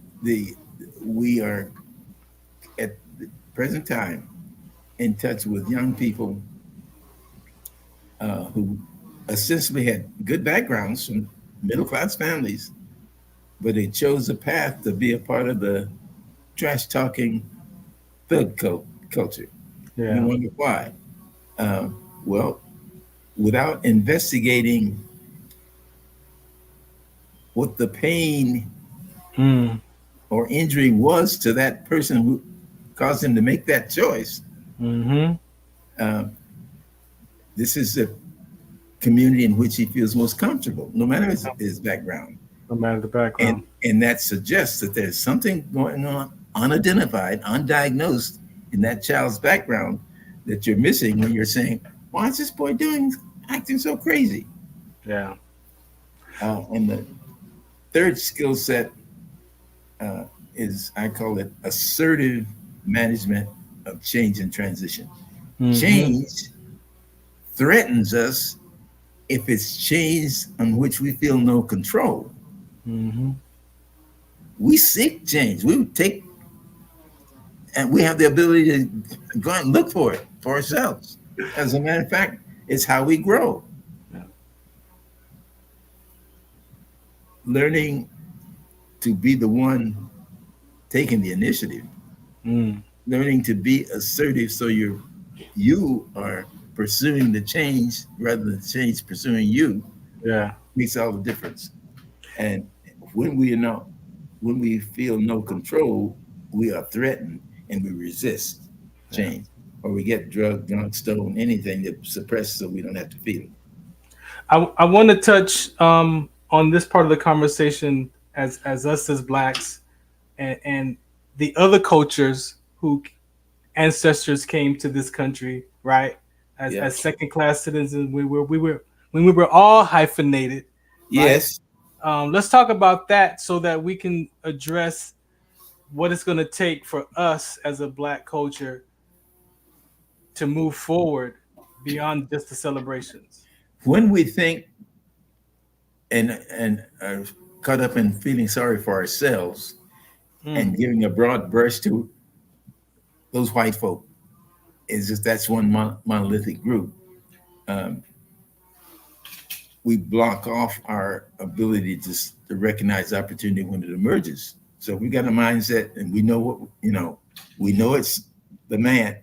we are at the present time in touch with young people who essentially had good backgrounds from middle-class families, but they chose a path to be a part of the trash-talking thug culture. Yeah. You wonder why? Well, without investigating what the pain or injury was to that person who caused him to make that choice. This is a community in which he feels most comfortable, no matter his background. No matter the background. And that suggests that there's something going on, unidentified, undiagnosed in that child's background that you're missing when you're saying, why is this boy acting so crazy? Yeah. And the third skill set is, I call it assertive management of change and transition. Change threatens us if it's change on which we feel no control. We seek change. We take, and we have the ability to go and look for it for ourselves. As a matter of fact, it's how we grow. Yeah. Learning to be the one taking the initiative, learning to be assertive so you are pursuing the change rather than change pursuing you, makes all the difference. And when we feel no control, we are threatened and we resist change, or we get drugged, drunk, stolen, anything that suppresses so we don't have to feel it. I want to touch on this part of the conversation as us as Blacks and the other cultures who ancestors came to this country, right? As second-class citizens, when we were all hyphenated. Yes. Right? Let's talk about that so that we can address what it's going to take for us as a Black culture to move forward beyond just the celebrations. When we think and are caught up in feeling sorry for ourselves and giving a broad brush to those white folk, is just that's one monolithic group. We block off our ability to recognize opportunity when it emerges. So we got a mindset, and we know we know it's the man,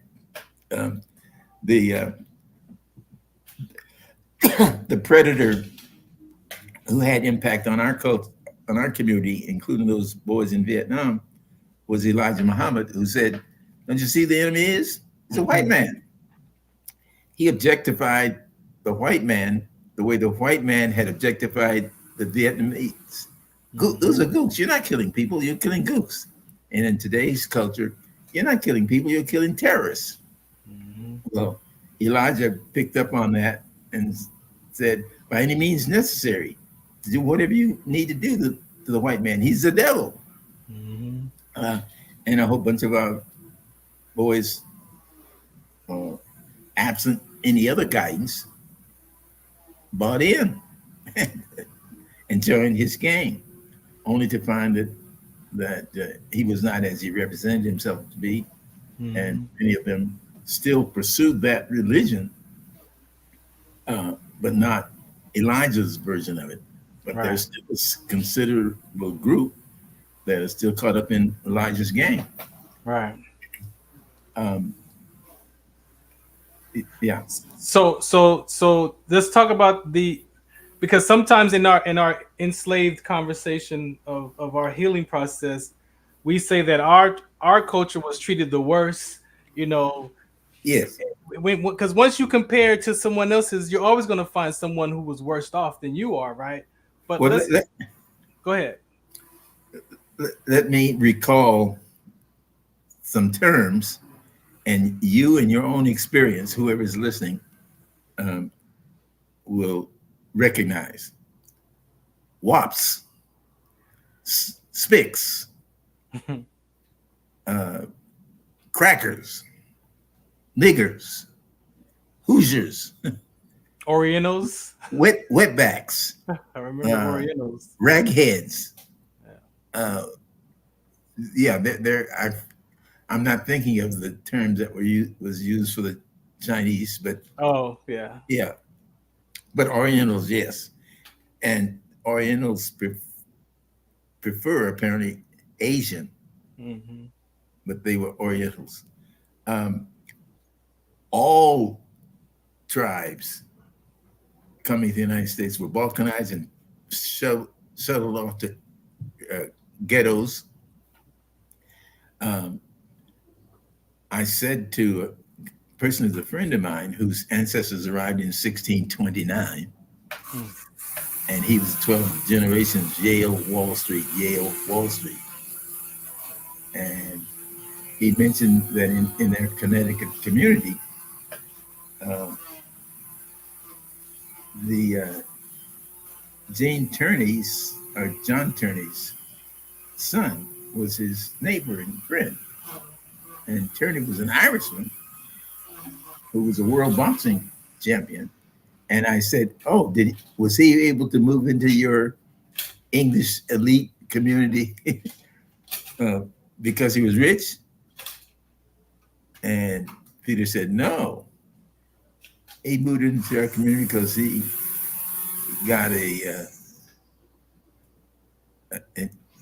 the predator who had impact on our culture, on our community, including those boys in Vietnam, was Elijah Muhammad, who said, "Don't you see the enemy is? It's a white man." He objectified the white man the way the white man had objectified the Vietnamese. Those are gooks. You're not killing people, you're killing gooks. And in today's culture, you're not killing people, you're killing terrorists. Well, Elijah picked up on that and said, by any means necessary, to do whatever you need to do to the white man. He's the devil. And a whole bunch of our boys, absent any other guidance, bought in and joined his gang, only to find that he was not as he represented himself to be. And many of them still pursued that religion, but not Elijah's version of it. But there's still a considerable group that is still caught up in Elijah's gang. Right. Yeah. So let's talk about because sometimes in our enslaved conversation of our healing process, we say that our culture was treated the worst, you know. Yes. Because once you compare to someone else's, you're always going to find someone who was worse off than you are, right? But well, go ahead. Let me recall some terms, and you and your own experience, whoever is listening, will recognize. WAPs, SPICs, crackers, niggers, Hoosiers, Orientals, wetbacks. I remember Orientals, ragheads. I'm not thinking of the terms that was used for the Chinese, but yeah. But Orientals, yes, and Orientals prefer apparently Asian, but they were Orientals. All tribes coming to the United States were balkanized and shuttled off to ghettos. I said to a person who's a friend of mine whose ancestors arrived in 1629, and he was 12 generations Yale, Wall Street. And he mentioned that in their Connecticut community, John Turney's son was his neighbor and friend. And Turney was an Irishman who was a world boxing champion. And I said, "Oh, was he able to move into your English elite community because he was rich?" And Peter said, "No, he moved into our community because he got an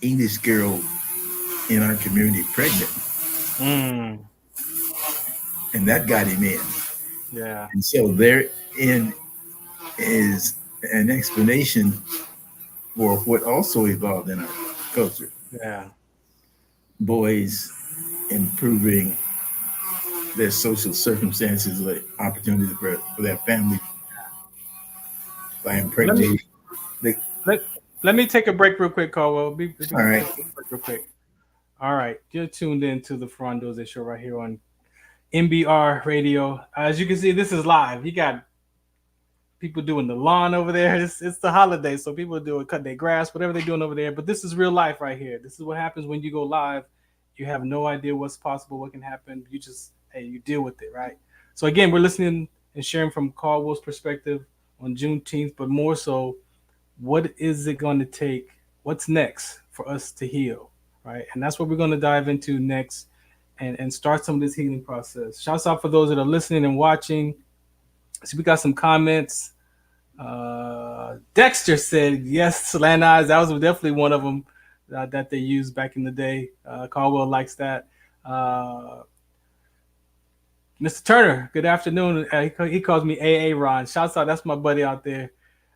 English girl in our community pregnant." And that got him in. Yeah. And so therein is an explanation for what also evolved in our culture. Yeah. Boys improving their social circumstances, like opportunity for their family by impregnating. Let me take a break real quick, Caldwell. All right. Real quick. All right. You're tuned in to the Ferrando's Show right here on MBR Radio. As you can see, this is live. You got people doing the lawn over there. It's the holiday, so people are cut their grass, whatever they're doing over there. But this is real life right here. This is what happens when you go live. You have no idea what's possible, what can happen. You just, you deal with it, right? So again, we're listening and sharing from Caldwell's perspective on Juneteenth, but more so, what is it going to take? What's next for us to heal, right? And that's what we're going to dive into next and start some of this healing process. Shouts out for those that are listening and watching. So we got some comments. Dexter said, yes, Land Eyes. That was definitely one of them that they used back in the day. Caldwell likes that. Mr. Turner, good afternoon. He calls me AA Ron. Shouts out. That's my buddy out there.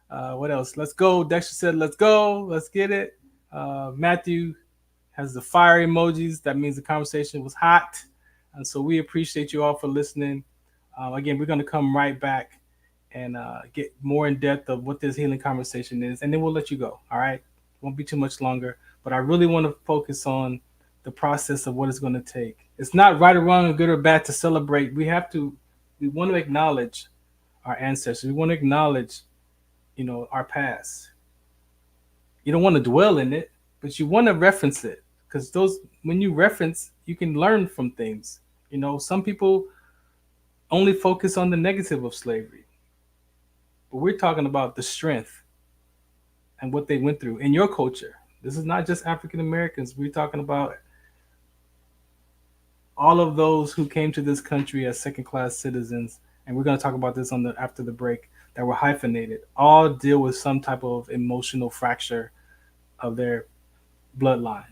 What else? Let's go. Dexter said, let's go. Let's get it. Matthew has the fire emojis. That means the conversation was hot. And so we appreciate you all for listening. Again, we're going to come right back and get more in depth of what this healing conversation is. And then we'll let you go. All right. Won't be too much longer. But I really want to focus on the process of what it's going to take. It's not right or wrong or good or bad to celebrate. We want to acknowledge our ancestors. We want to acknowledge, our past. You don't want to dwell in it, but you want to reference it, because when you reference, you can learn from things. Some people only focus on the negative of slavery, but we're talking about the strength and what they went through in your culture. This is not just African Americans. We're talking about all of those who came to this country as second-class citizens, and we're going to talk about this after the break, that were hyphenated, all deal with some type of emotional fracture of their bloodline.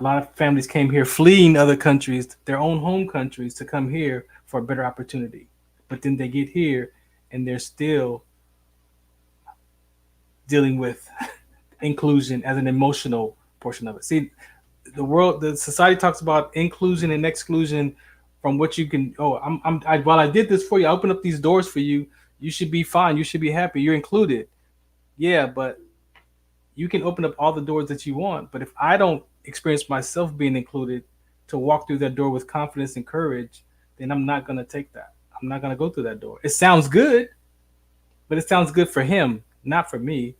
A lot of families came here fleeing other countries, their own home countries, to come here for a better opportunity. But then they get here and they're still dealing with inclusion as an emotional portion of it. See, the society talks about inclusion and exclusion from what you can. While I did this for you, I opened up these doors for you. You should be fine. You should be happy. You're included. Yeah, but you can open up all the doors that you want. But if I don't experience myself being included to walk through that door with confidence and courage, then I'm not going to take that. I'm not going to go through that door. It sounds good, but it sounds good for him, not for me,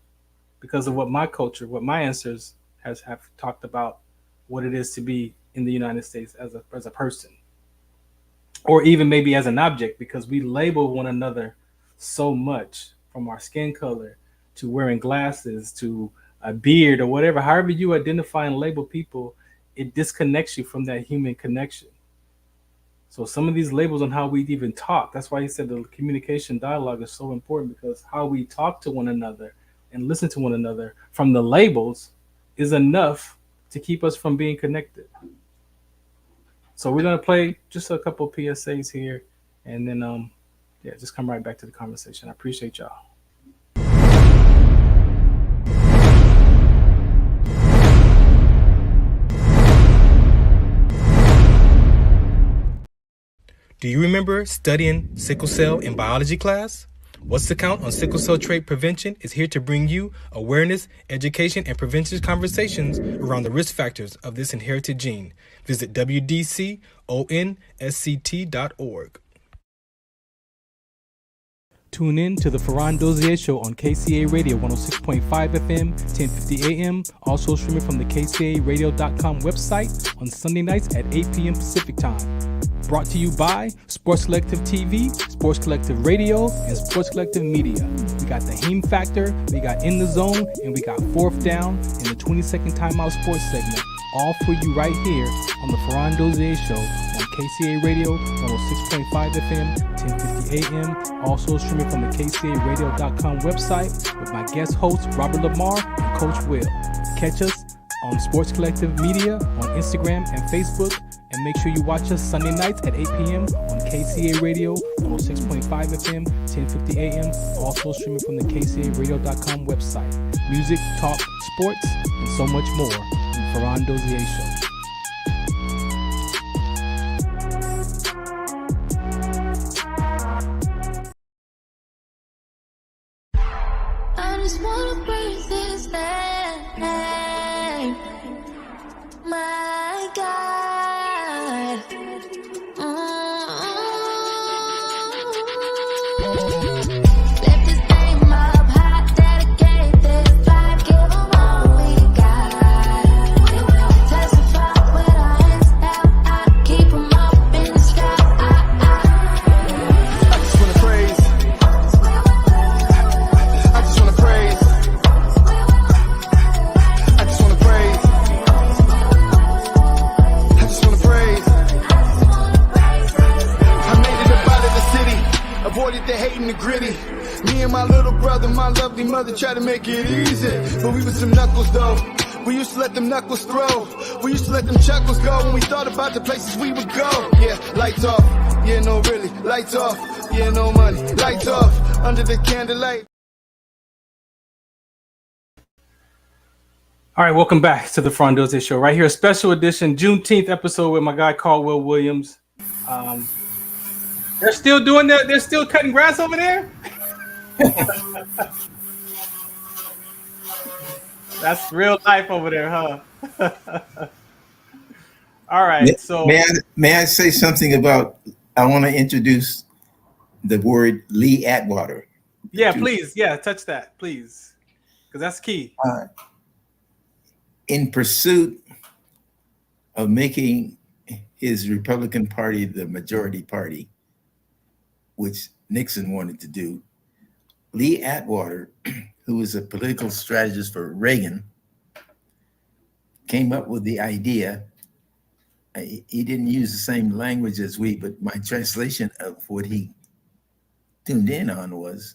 because of what my culture, what my ancestors have talked about, what it is to be in the United States as a person, or even maybe as an object, because we label one another so much, from our skin color to wearing glasses to a beard or whatever. However you identify and label people, it disconnects you from that human connection. So some of these labels on how we even talk, that's why he said the communication dialogue is so important, because how we talk to one another and listen to one another from the labels is enough to keep us from being connected. So we're going to play just a couple of PSAs here, and then just come right back to the conversation. I appreciate y'all. Do you remember studying sickle cell in biology class? What's the Count on Sickle Cell Trait Prevention is here to bring you awareness, education, and prevention conversations around the risk factors of this inherited gene. Visit wdconsct.org. Tune in to the Ferran Dozier Show on KCA Radio 106.5 FM, 1050 AM. Also streaming from the KCARadio.com website on Sunday nights at 8 p.m. Pacific Time. Brought to you by Sports Collective TV, Sports Collective Radio, and Sports Collective Media. We got the Heme Factor, we got In the Zone, and we got Fourth Down in the 20-second timeout sports segment. All for you right here on the Ferran Dozier Show on KCA Radio 106.5 FM, 1050 AM. Also streaming from the KCARadio.com website with my guest hosts Robert Lamar and Coach Will. Catch us on Sports Collective Media on Instagram and Facebook. And make sure you watch us Sunday nights at 8 p.m. on KCA Radio 106.5 FM, 1050 AM. Also streaming from the KCARadio.com website. Music, talk, sports, and so much more on the Ferran Dozier Show. I just wanna breathe this name, my God. The hate and the gritty. Me and my little brother, my lovely mother tried to make it easy, but we was some knuckles though. We used to let them knuckles throw. We used to let them chuckles go when we thought about the places we would go. Yeah, lights off. Yeah, no really. Lights off. Yeah, no money. Lights off. Under the candlelight. All right, welcome back to the Frondoze Show. Right here, a special edition Juneteenth episode with my guy Caldwell Williams. They're still doing that. They're still cutting grass over there. That's real life over there, huh? All right. So may I say something about? I want to introduce the word Lee Atwater. Yeah, please. Yeah, touch that, please, because that's key. In pursuit of making his Republican Party the majority party, which Nixon wanted to do, Lee Atwater, who was a political strategist for Reagan, came up with the idea. He didn't use the same language as we, but my translation of what he tuned in on was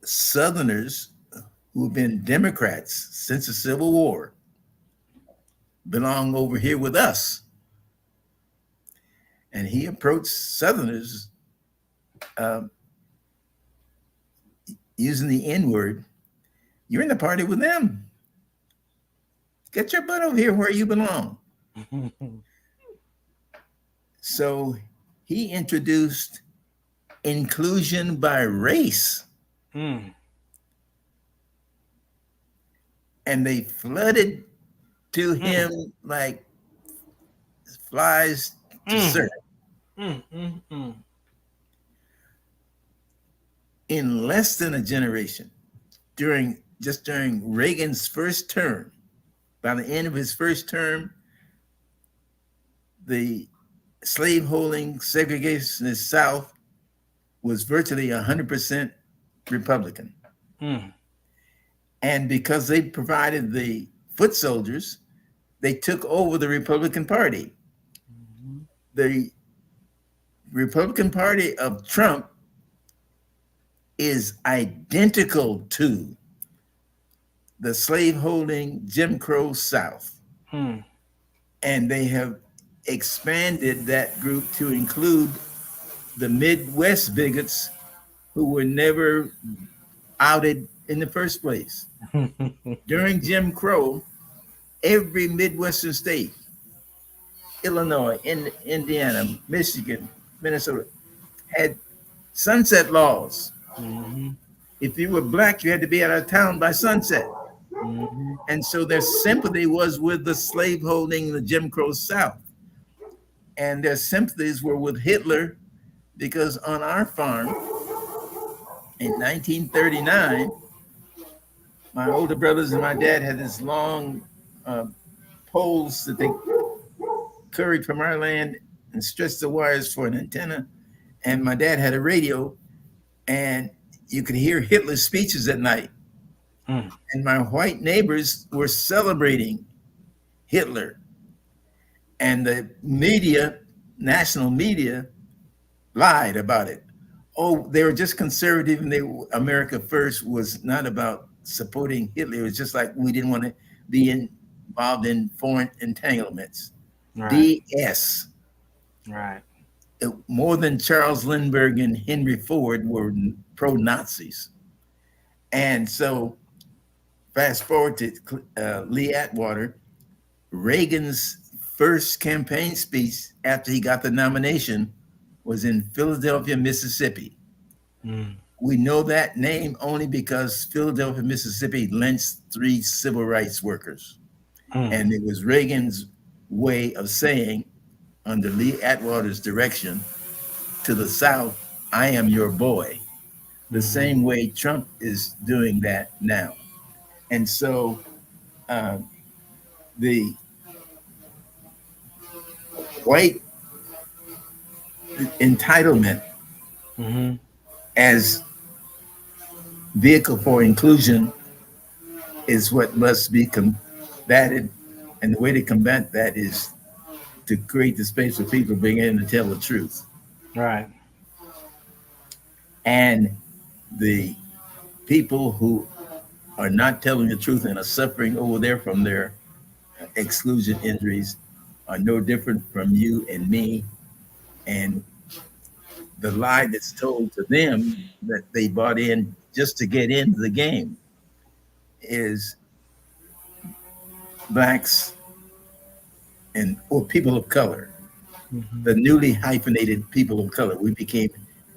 Southerners who have been Democrats since the Civil War belong over here with us. And he approached Southerners using the N-word. You're in the party with them. Get your butt over here where you belong. So he introduced inclusion by race. And they flooded to him like flies to syrup. In less than a generation, during Reagan's first term, by the end of his first term, the slaveholding segregationist South was virtually 100% Republican. And because they provided the foot soldiers, they took over the Republican Party. The Republican Party of Trump is identical to the slaveholding Jim Crow South. And they have expanded that group to include the Midwest bigots who were never outed in the first place. During Jim Crow, every Midwestern state, Illinois, Indiana, Michigan, Minnesota, had sunset laws. If you were black, you had to be out of town by sunset. And so their sympathy was with the slaveholding, the Jim Crow South. And their sympathies were with Hitler, because on our farm in 1939, my older brothers and my dad had this long poles that they carried from our land and stretched the wires for an antenna. And my dad had a radio, and you could hear Hitler's speeches at night. And my white neighbors were celebrating Hitler. And the media, national media, lied about it. Oh, they were just conservative, and America First was not about supporting Hitler. It was just like we didn't want to be involved in foreign entanglements. DS. Right. More than Charles Lindbergh and Henry Ford were pro-Nazis. And so fast forward to Lee Atwater, Reagan's first campaign speech after he got the nomination was in Philadelphia, Mississippi. We know that name only because Philadelphia, Mississippi lynched 3 civil rights workers. And it was Reagan's way of saying, under Lee Atwater's direction, to the South, I am your boy. The same way Trump is doing that now. And so the white entitlement as vehicle for inclusion is what must be combated. And the way to combat that is to create the space for people being able to tell the truth. Right. And the people who are not telling the truth and are suffering over there from their exclusion injuries are no different from you and me. And the lie that's told to them that they bought in just to get into the game is blacks and or people of color, the newly hyphenated people of color. We became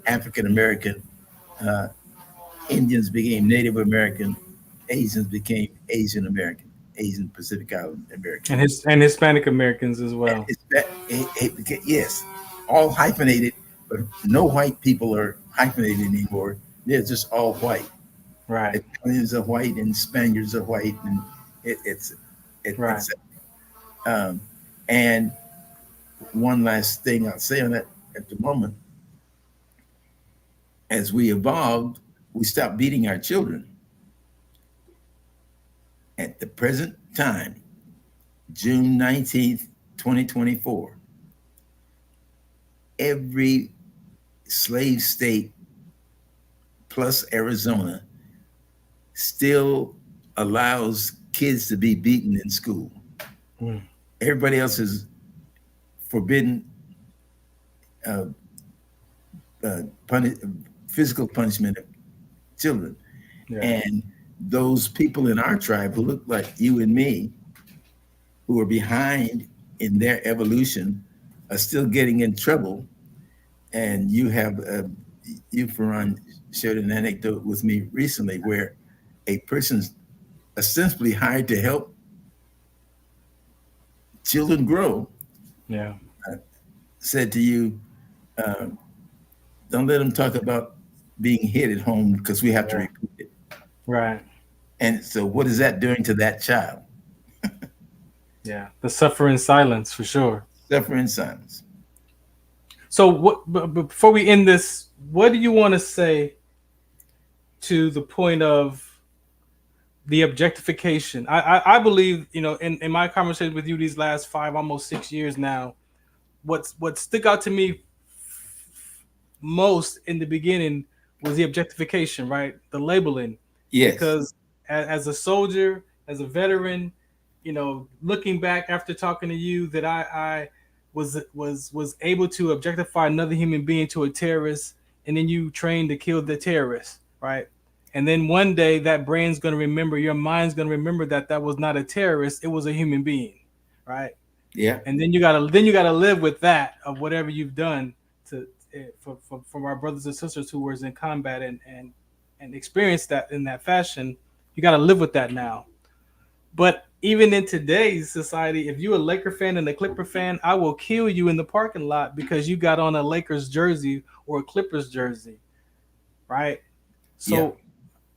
African American, Indians became Native American, Asians became Asian American, Asian Pacific Island American, and Hispanic Americans as well. Yes, all hyphenated, but no white people are hyphenated anymore. They're just all white. Right. Italians are white and Spaniards are white, and it's right. And one last thing I'll say on that at the moment, as we evolved, we stopped beating our children. At the present time, June 19th, 2024, every slave state plus Arizona still allows kids to be beaten in school. Everybody else is forbidden physical punishment of children. Yeah. And those people in our tribe who look like you and me, who are behind in their evolution, are still getting in trouble. And you have, you, Farron, shared an anecdote with me recently where a person's ostensibly hired to help children grow. Yeah. Said to you, don't let them talk about being hit at home because we have to repeat it. Right. And so what is that doing to that child? Yeah. The suffer in silence, for sure. Suffer in silence. So but before we end this, what do you want to say to the point of the objectification? I believe, you know, in my conversation with you these last 5, almost 6 years now, what stuck out to me most in the beginning was the objectification, right? The labeling. Yes. Because as a soldier, as a veteran, you know, looking back after talking to you, that I was able to objectify another human being to a terrorist, and then you trained to kill the terrorist, right? And then one day that brain's going to remember, your mind's going to remember that was not a terrorist, it was a human being, right? Yeah. And then you gotta live with that of whatever you've done for our brothers and sisters who was in combat and experienced that in that fashion. You got to live with that now. But even in today's society, if you're a Laker fan and a Clipper fan, I will kill you in the parking lot because you got on a Lakers jersey or a Clippers jersey, right? So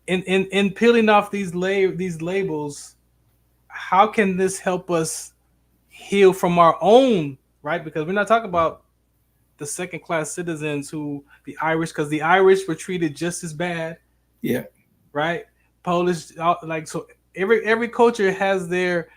in peeling off these labels, how can this help us heal from our own, right? Because we're not talking about the second-class citizens who the Irish, because the Irish were treated just as bad. Yeah. Right. Polish, like, so every culture has their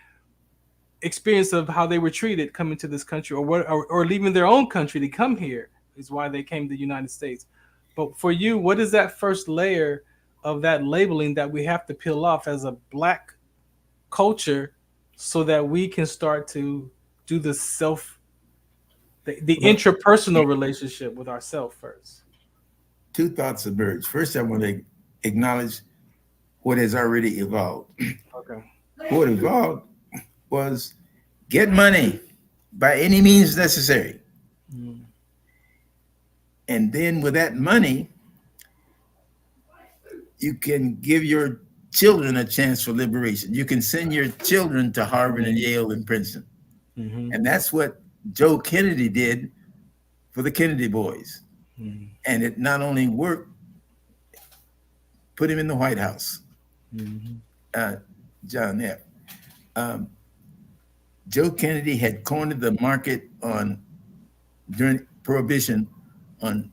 experience of how they were treated coming to this country, or leaving their own country to come here is why they came to the United States. But for you, what is that first layer of that labeling that we have to peel off as a Black culture so that we can start to do the interpersonal relationship with ourselves first? Two thoughts emerge. First, I want to acknowledge what has already evolved. Okay. What evolved was get money by any means necessary. And then with that money, you can give your children a chance for liberation. You can send your children to Harvard and Yale and Princeton. And that's what Joe Kennedy did for the Kennedy boys. And it not only worked, put him in the White House. John F. Joe Kennedy had cornered the market during Prohibition on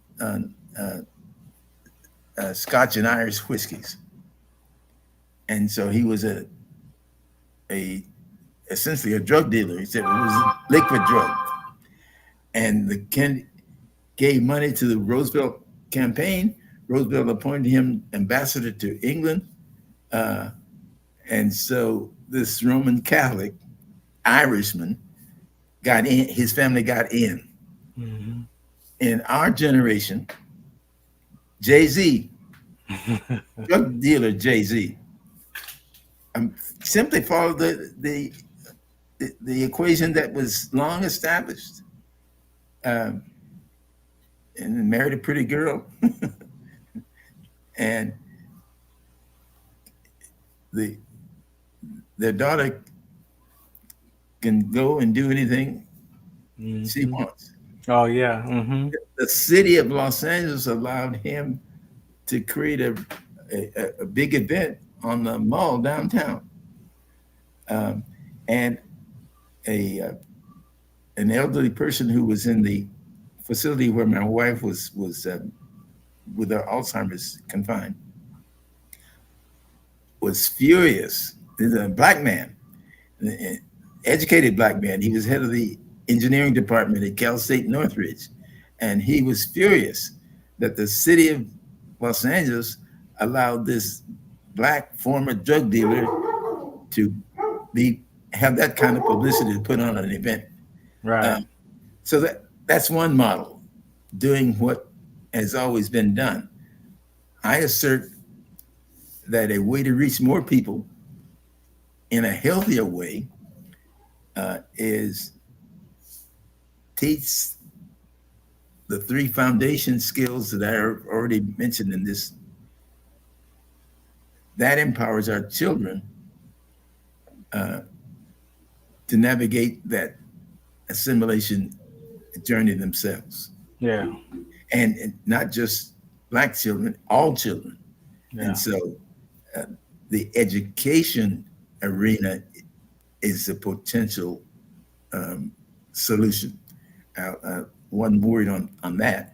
Scotch and Irish whiskeys. And so he was essentially a drug dealer. He said it was a liquid drug. And the Kennedy gave money to the Roosevelt campaign. Roosevelt appointed him ambassador to England. And so this Roman Catholic Irishman got in, his family got in. In our generation, Jay-Z drug dealer Jay-Z. Simply follow the equation that was long established. And married a pretty girl. And their daughter can go and do anything she wants. Oh, yeah. Mm-hmm. The city of Los Angeles allowed him to create a big event on the mall downtown. And an elderly person who was in the facility where my wife was with her Alzheimer's confined was furious. He's a black man, an educated black man. He was head of the engineering department at Cal State Northridge. And he was furious that the city of Los Angeles allowed this black former drug dealer to have that kind of publicity to put on an event. Right. So that's one model, doing what has always been done. I assert that a way to reach more people in a healthier way is teach the 3 foundation skills that I already mentioned in this. That empowers our children to navigate that assimilation journey themselves. Yeah. And not just black children, all children. Yeah. And so the education arena is a potential solution. One word on that.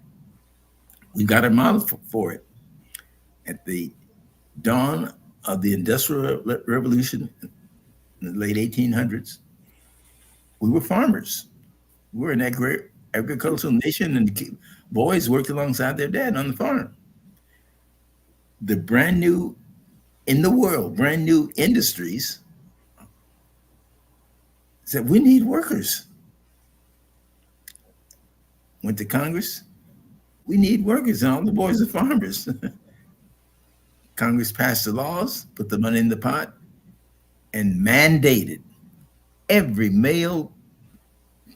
We've got a model for it. At the dawn of the Industrial Revolution in the late 1800s, we were farmers. We were an agricultural nation, and the boys worked alongside their dad on the farm. The brand new industries said, we need workers. Went to Congress, we need workers, and all the boys are farmers. Congress passed the laws, put the money in the pot, and mandated every male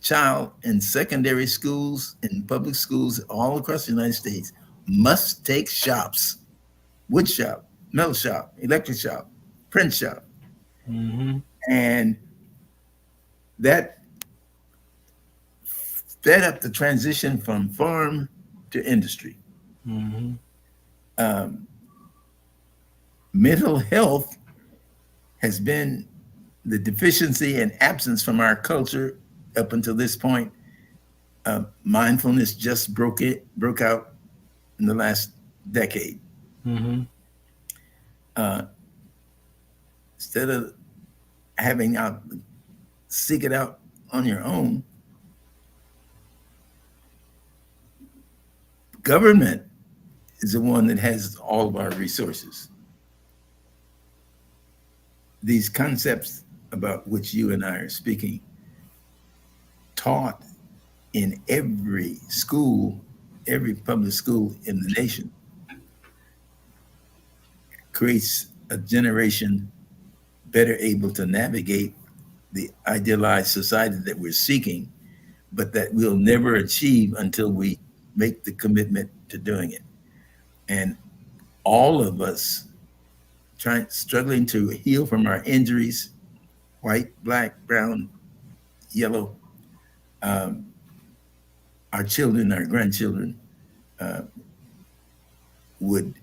child in secondary schools and public schools all across the United States must take shops, wood shop, metal shop, electric shop, print shop. Mm-hmm. And that sped up the transition from farm to industry. Mm-hmm. Mental health has been the deficiency and absence from our culture up until this point. Mindfulness just broke out in the last decade. Mm-hmm. Instead of seek it out on your own, government is the one that has all of our resources. These concepts about which you and I are speaking, taught in every school, every public school in the nation, creates a generation better able to navigate the idealized society that we're seeking, but that we'll never achieve until we make the commitment to doing it. And all of us struggling to heal from our injuries, white, black, brown, yellow, our children, our grandchildren would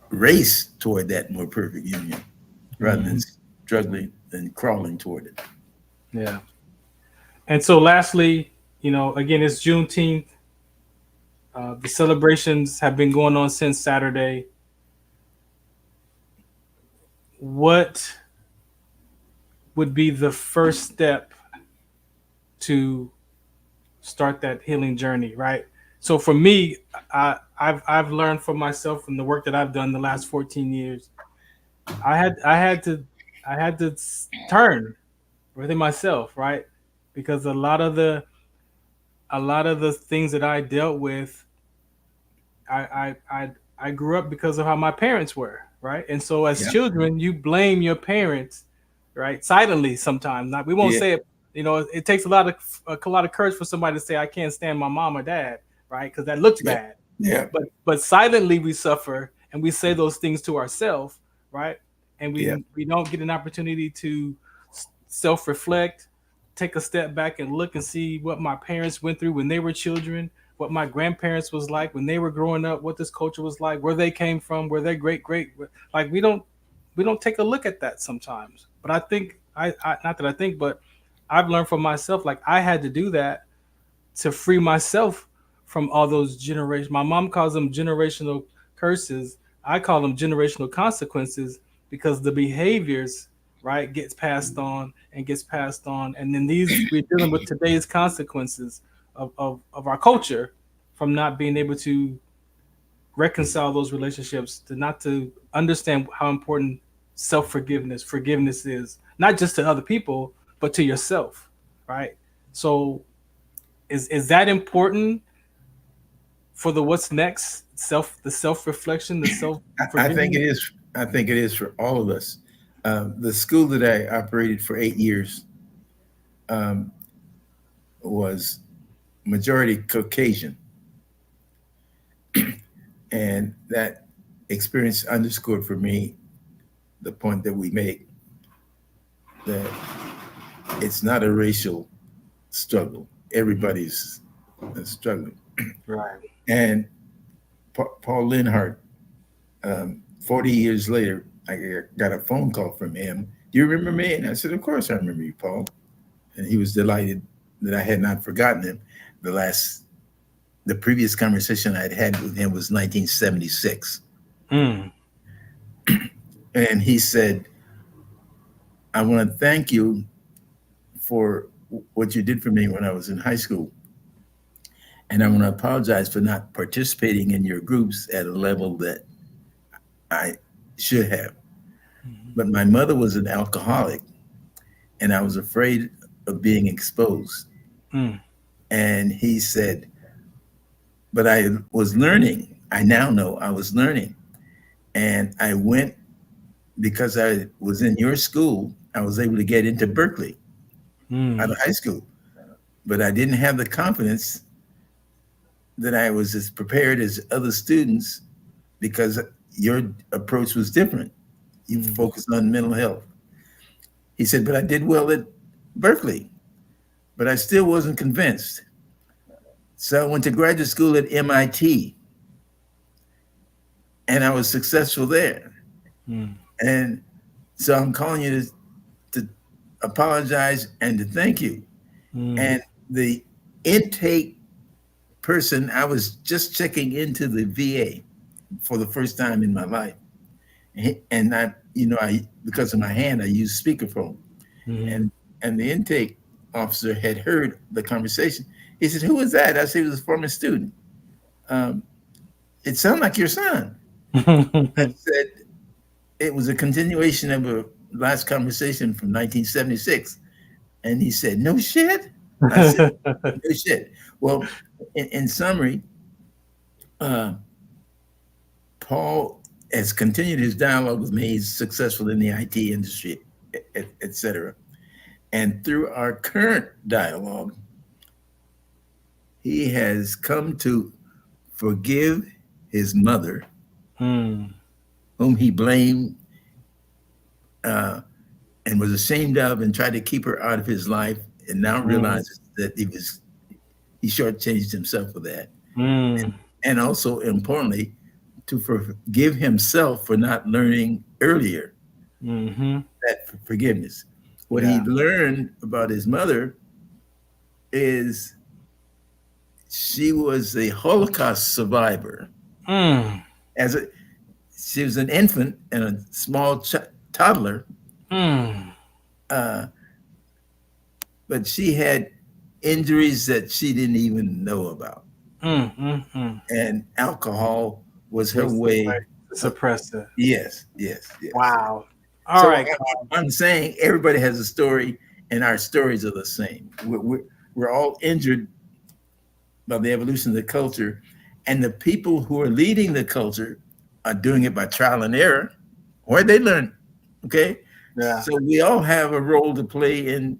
race toward that more perfect union rather than struggling and crawling toward it. Yeah. And so lastly, again, it's Juneteenth. The celebrations have been going on since Saturday. What would be the first step to start that healing journey, right? So for me, I've learned for myself from the work that I've done the last 14 years. I had to turn within myself, right? Because a lot of the things that I dealt with I grew up because of how my parents were, right? And so as Yeah. children, you blame your parents, right? Silently sometimes. Not we won't Yeah. say it. You know, it takes a lot of courage for somebody to say I can't stand my mom or dad, right? Because that looks Yeah. bad. Yeah. But silently we suffer and we say those things to ourselves, right? And Yeah. we don't get an opportunity to self-reflect, take a step back and look and see what my parents went through when they were children, what my grandparents was like when they were growing up, what this culture was like, where they came from, where their great like we don't take a look at that sometimes. But I think I not that I think, but I've learned from myself like I had to do that to free myself from all those generations. My mom calls them generational curses. I call them generational consequences because the behaviors, right, gets passed on and gets passed on. And then we're dealing with today's consequences of our culture from not being able to reconcile those relationships, to not to understand how important forgiveness is, not just to other people, but to yourself, right? So is that important for the what's next, the self-reflection, the self I think forgiveness? it is. I think it is for all of us. The school that I operated for 8 years was majority Caucasian, and that experience underscored for me the point that we make, that it's not a racial struggle. Everybody's struggling. Right. And Paul Linhart, 40 years later, I got a phone call from him. Do you remember me? And I said, of course I remember you, Paul. And he was delighted that I had not forgotten him. The previous conversation I'd had with him was 1976. Mm. And he said, I want to thank you for what you did for me when I was in high school. And I want to apologize for not participating in your groups at a level that I should have. But my mother was an alcoholic, and I was afraid of being exposed. Mm. And he said, but I was learning. I now know I was learning. And I went, because I was in your school, I was able to get into Berkeley out of high school. But I didn't have the confidence that I was as prepared as other students, because your approach was different. You focused on mental health. He said, but I did well at Berkeley, but I still wasn't convinced. So I went to graduate school at MIT, and I was successful there. And so I'm calling you to apologize and to thank you. And the intake person, I was just checking into the VA for the first time in my life. And I because of my hand, I use speakerphone. And the intake officer had heard the conversation. He said, who was that? I said, he was a former student. It sounded like your son. I said, it was a continuation of a last conversation from 1976. And he said, no shit? I said, no shit. Well, in summary, Paul has continued his dialogue with me. He's successful in the IT industry, et cetera. And through our current dialogue, he has come to forgive his mother, whom he blamed and was ashamed of, and tried to keep her out of his life, and now realizes that he shortchanged himself for that. And also, importantly, to forgive himself for not learning earlier that forgiveness. What he learned about his mother is she was a Holocaust survivor. She was an infant and a small toddler, but she had injuries that she didn't even know about. And alcohol was her way to suppress it. Yes. Wow. All right. I'm saying everybody has a story, and our stories are the same. We're all injured by the evolution of the culture, And the people who are leading the culture are doing it by trial and error. Where they learn, okay? Yeah. So we all have a role to play in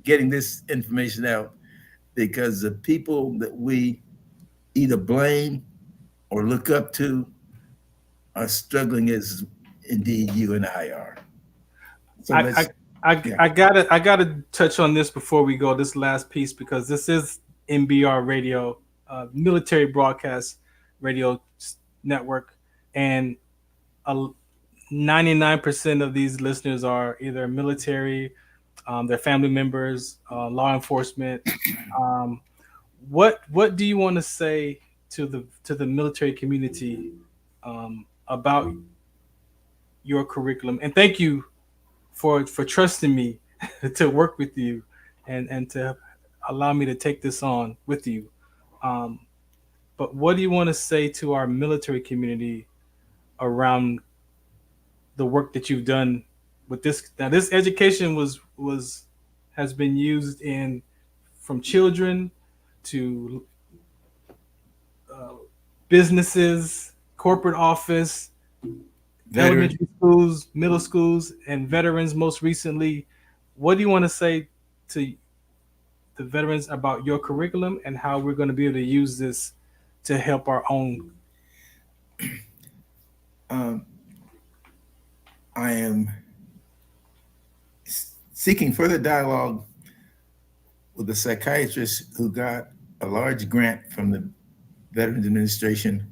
getting this information out, because the people that we either blame or look up to are struggling as indeed you and I are. So I gotta touch on this before we go, this last piece, because this is MBR Radio, military broadcast radio network, and 99% of these listeners are either military, their family members, law enforcement. What do you want to say to the military community about your curriculum? And thank you for trusting me to work with you and to allow me to take this on with you. But what do you want to say to our military community around the work that you've done with this? Now, this education has been used in from children to businesses, corporate office, elementary schools, middle schools, and veterans most recently. What do you want to say to the veterans about your curriculum and how we're going to be able to use this to help our own? I am seeking further dialogue with a psychiatrist who got a large grant from the Veterans Administration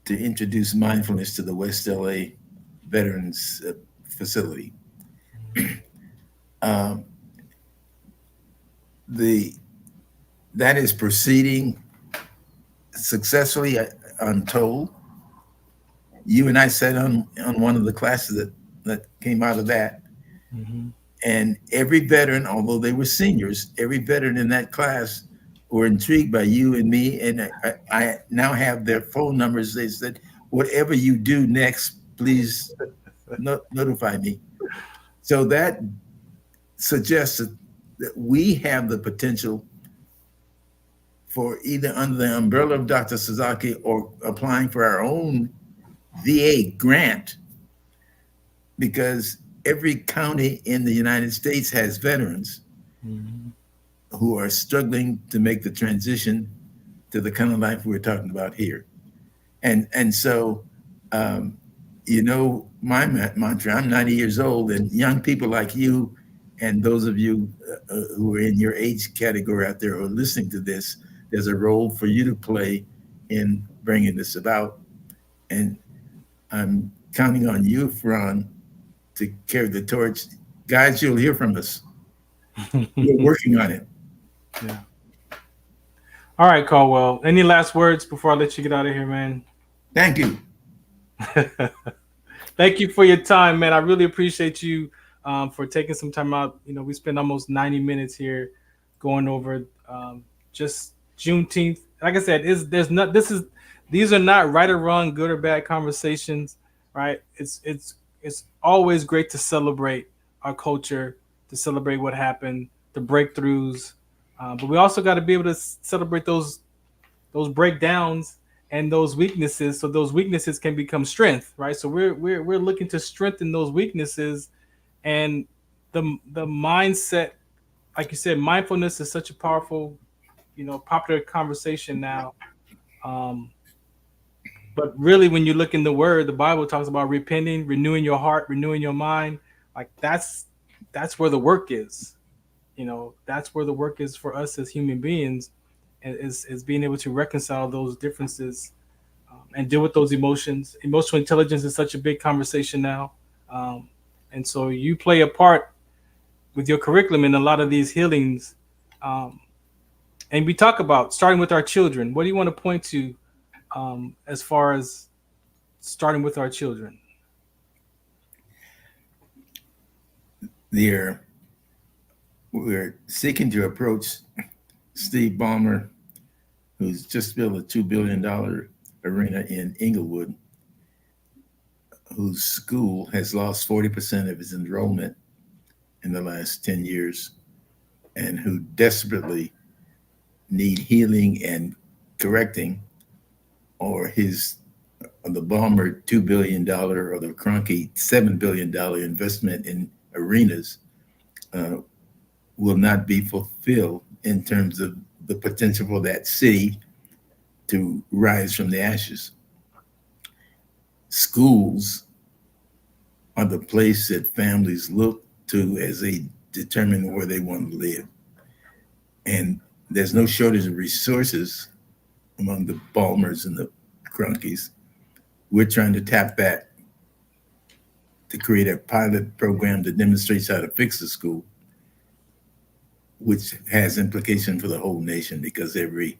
to introduce mindfulness to the West LA Veterans facility. That is proceeding successfully, I'm told. You and I sat on one of the classes that came out of that. Mm-hmm. And every veteran, although they were seniors, every veteran in that class were intrigued by you and me. And I now have their phone numbers. They said, whatever you do next, please notify me. So that suggests that we have the potential for either under the umbrella of Dr. Sasaki or applying for our own VA grant, because every county in the United States has veterans who are struggling to make the transition to the kind of life we're talking about here. And so, you know, my mantra, I'm 90 years old, and young people like you and those of you who are in your age category out there who are listening to this, there's a role for you to play in bringing this about. And I'm counting on you, Fran, to carry the torch. Guys, you'll hear from us. We're working on it. Yeah. All right, Caldwell. Any last words before I let you get out of here, man? Thank you. Thank you for your time, man. I really appreciate you for taking some time out. You know, we spent almost 90 minutes here going over just Juneteenth. Like I said, these are not right or wrong, good or bad conversations, right? It's always great to celebrate our culture, to celebrate what happened, the breakthroughs, but we also got to be able to celebrate those breakdowns and those weaknesses, so those weaknesses can become strength, right? So we're looking to strengthen those weaknesses, and the mindset, like you said, mindfulness is such a powerful, popular conversation now. But really, when you look in the Word, the Bible talks about repenting, renewing your heart, renewing your mind. Like that's where the work is. That's where the work is for us as human beings, is being able to reconcile those differences and deal with those emotions. Emotional intelligence is such a big conversation now. And so you play a part with your curriculum in a lot of these healings. And we talk about starting with our children. What do you want to point to as far as starting with our children? We're seeking to approach Steve Ballmer, who's just built a $2 billion arena in Inglewood, whose school has lost 40% of its enrollment in the last 10 years, and who desperately need healing and correcting. or the Balmer $2 billion or the Kroenke $7 billion investment in arenas will not be fulfilled in terms of the potential for that city to rise from the ashes. Schools are the place that families look to as they determine where they want to live. And there's no shortage of resources among the Balmers and the Kroenkes. We're trying to tap that to create a pilot program that demonstrates how to fix the school, which has implication for the whole nation because every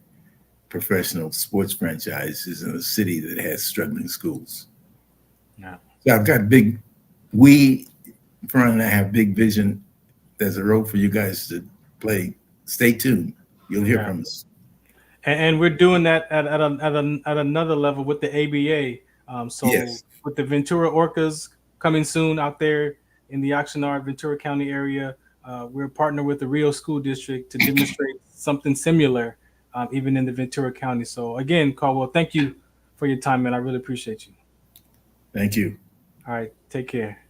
professional sports franchise is in a city that has struggling schools. Yeah. So I've got Ferran and I have big vision. There's a role for you guys to play. Stay tuned. You'll hear from us. And we're doing that at another level with the ABA. So yes. With the Ventura Orcas coming soon out there in the Oxnard, Ventura County area, we're partnered with the Rio School District to demonstrate something similar, even in the Ventura County. So again, Caldwell, thank you for your time, man. I really appreciate you. Thank you. All right. Take care.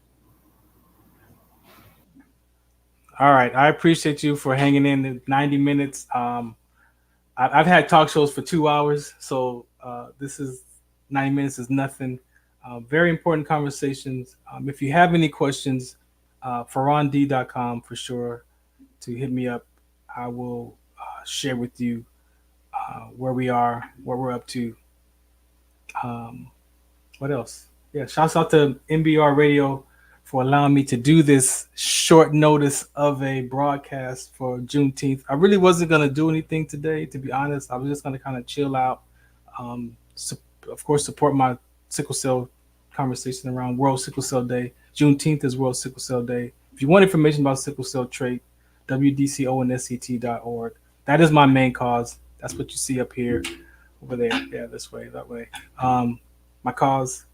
All right. I appreciate you for hanging in the 90 minutes. I've had talk shows for 2 hours, so this is 90 minutes is nothing. Very important conversations. If you have any questions, ferrand.com for sure to hit me up. I will share with you where we are, what we're up to. What else? Yeah, shouts out to NBR Radio for allowing me to do this short notice of a broadcast for Juneteenth. I really wasn't going to do anything today, to be honest. I was just going to kind of chill out. Of course, support my sickle cell conversation around World Sickle Cell Day. Juneteenth is World Sickle Cell Day. If you want information about sickle cell trait, wdconsct.org. That is my main cause. That's what you see up here, over there. Yeah, this way, that way. My cause,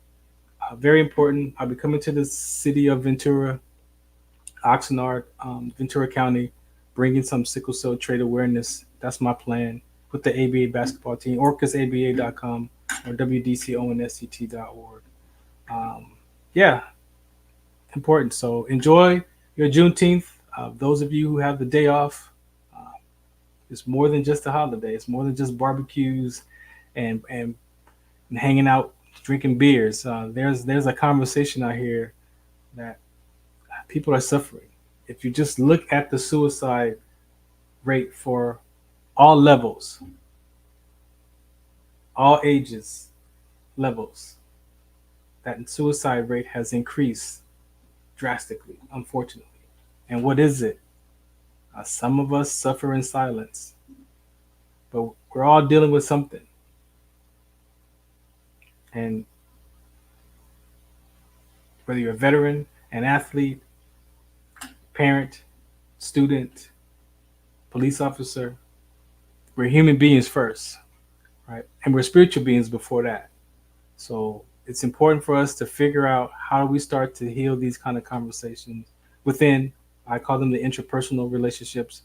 very important. I'll be coming to the city of Ventura, Oxnard, Ventura County, bringing some sickle cell trait awareness. That's my plan with the ABA basketball team, orcasaba.com or wdconsct.org. Yeah, important. So enjoy your Juneteenth. Those of you who have the day off, it's more than just a holiday. It's more than just barbecues and hanging out, drinking beers. There's a conversation out here that people are suffering. If you just look at the suicide rate for all levels, all ages, levels, that suicide rate has increased drastically, unfortunately. And what is it? Some of us suffer in silence, but we're all dealing with something. And whether you're a veteran, an athlete, parent, student, police officer, we're human beings first, right? And we're spiritual beings before that. So it's important for us to figure out how do we start to heal these kind of conversations within, I call them the interpersonal relationships,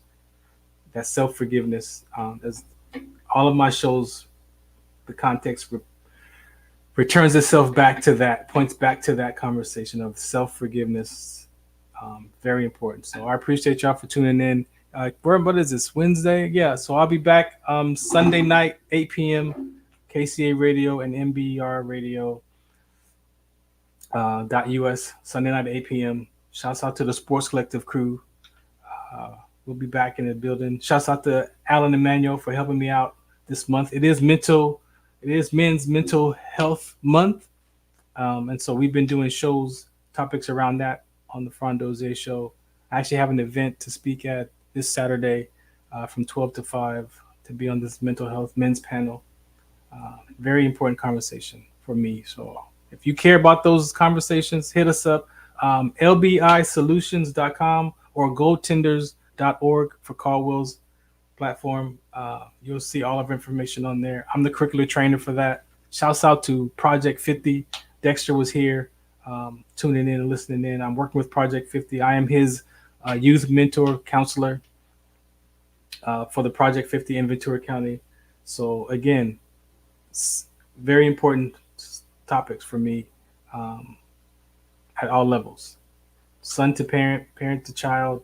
that self-forgiveness. As all of my shows, the context returns itself back to that, points back to that conversation of self-forgiveness. Very important. So I appreciate y'all for tuning in. What is this, Wednesday? Yeah, so I'll be back Sunday night, 8 p.m., KCA Radio and MBR Radio .us, Sunday night at 8 p.m. Shouts out to the Sports Collective crew. We'll be back in the building. Shouts out to Alan Emmanuel for helping me out this month. It is Men's Mental Health Month. And so we've been doing topics around that on the Frandoze show. I actually have an event to speak at this Saturday from 12 to 5 to be on this mental health men's panel. Very important conversation for me. So if you care about those conversations, hit us up, lbisolutions.com or goaltenders.org for Caldwell's platform. You'll see all of our information on there. I'm the curricular trainer for that. Shouts out to Project 50. Dexter was here tuning in and listening in. I'm working with Project 50. I am his youth mentor counselor for the Project 50 in Ventura County. So again, very important topics for me at all levels. Son to parent, parent to child,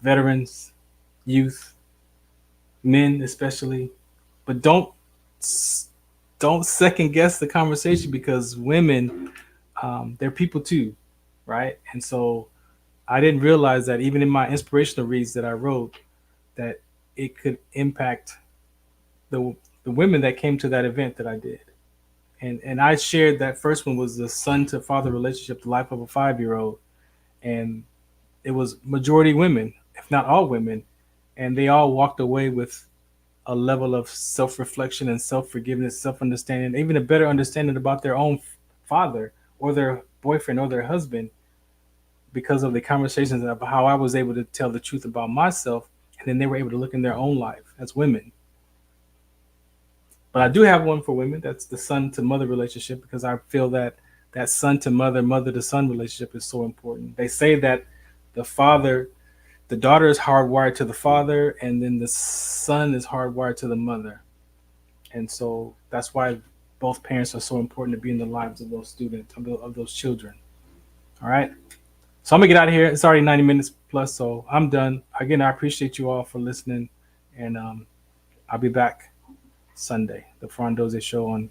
veterans, youth, men especially. But don't second guess the conversation, because women, they're people too, right? And so I didn't realize that even in my inspirational reads that I wrote, that it could impact the women that came to that event that I did. And I shared that first one was the son to father relationship, the life of a 5-year-old. And it was majority women, if not all women. And they all walked away with a level of self-reflection and self-forgiveness, self-understanding, even a better understanding about their own father or their boyfriend or their husband, because of the conversations of how I was able to tell the truth about myself. And then they were able to look in their own life as women. But I do have one for women. That's the son to mother relationship, because I feel that that son to mother, mother to son relationship is so important. They say that the daughter is hardwired to the father, and then the son is hardwired to the mother. And so that's why both parents are so important to be in the lives of those students, of those children. All right. So I'm gonna get out of here. It's already 90 minutes plus, so I'm done. Again, I appreciate you all for listening, and I'll be back Sunday, the Frondoze Show on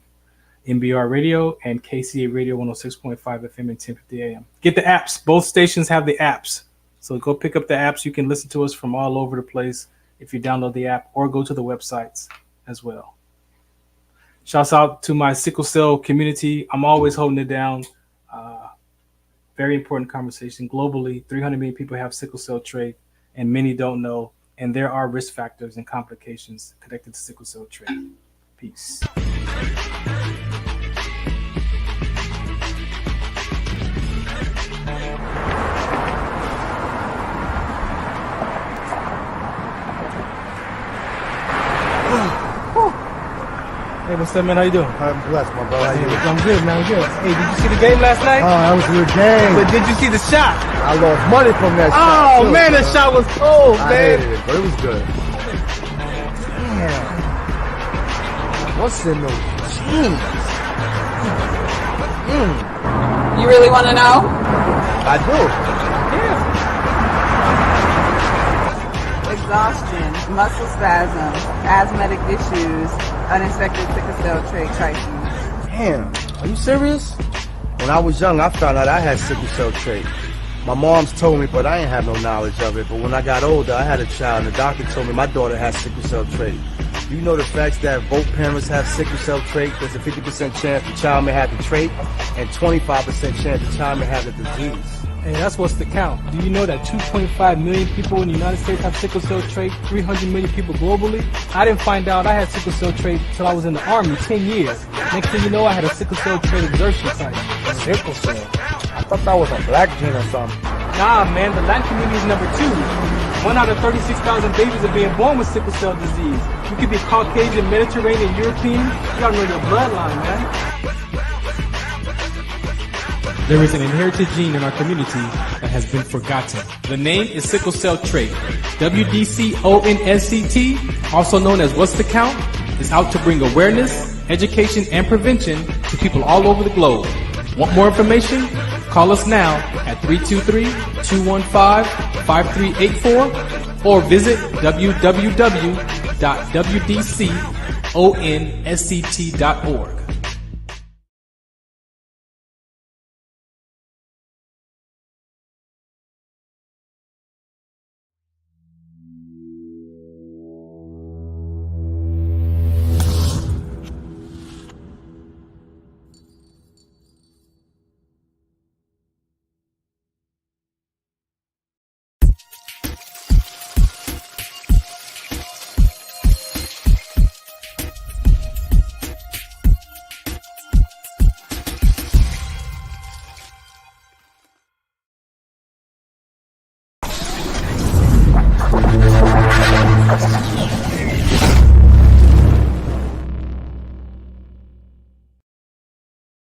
MBR Radio and KCA Radio 106.5 FM and 1050 AM. Get the apps. Both stations have the apps. So go pick up the apps. You can listen to us from all over the place if you download the app, or go to the websites as well. Shouts out to my sickle cell community. I'm always holding it down. Very important conversation. Globally, 300 million people have sickle cell trait, and many don't know. And there are risk factors and complications connected to sickle cell trait. Peace. Hey, what's up, man? How you doing? I'm blessed, my brother. How you doing? I'm good, man. I'm good. Hey, did you see the game last night? Oh, that was a good game. But did you see the shot? I lost money from that shot. Oh, man, that shot was cold, I man. hated it, but it was good. Damn. What's in those jeans? You really want to know? I do. Exhaustion, muscle spasms, asthmatic issues, unexpected sickle cell trait crises. Damn, are you serious? When I was young, I found out I had sickle cell trait. My mom's told me, but I ain't have no knowledge of it. But when I got older, I had a child, and the doctor told me my daughter has sickle cell trait. You know the facts that both parents have sickle cell trait? There's a 50% chance the child may have the trait, and 25% chance the child may have the disease. Hey, that's what's the count. Do you know that 2.5 million people in the United States have sickle cell trait, 300 million people globally? I didn't find out I had sickle cell trait until I was in the Army 10 years. Next thing you know, I had a sickle cell trait exertion site. Sickle cell? I thought that was a black gene or something. Nah, man, the Latin community is number 2. 1 out of 36,000 babies are being born with sickle cell disease. You could be Caucasian, Mediterranean, European. You gotta know your bloodline, man. There is an inherited gene in our community that has been forgotten. The name is sickle cell trait. WDCONSCT, also known as What's the Count, is out to bring awareness, education, and prevention to people all over the globe. Want more information? Call us now at 323-215-5384 or visit www.wdconsct.org.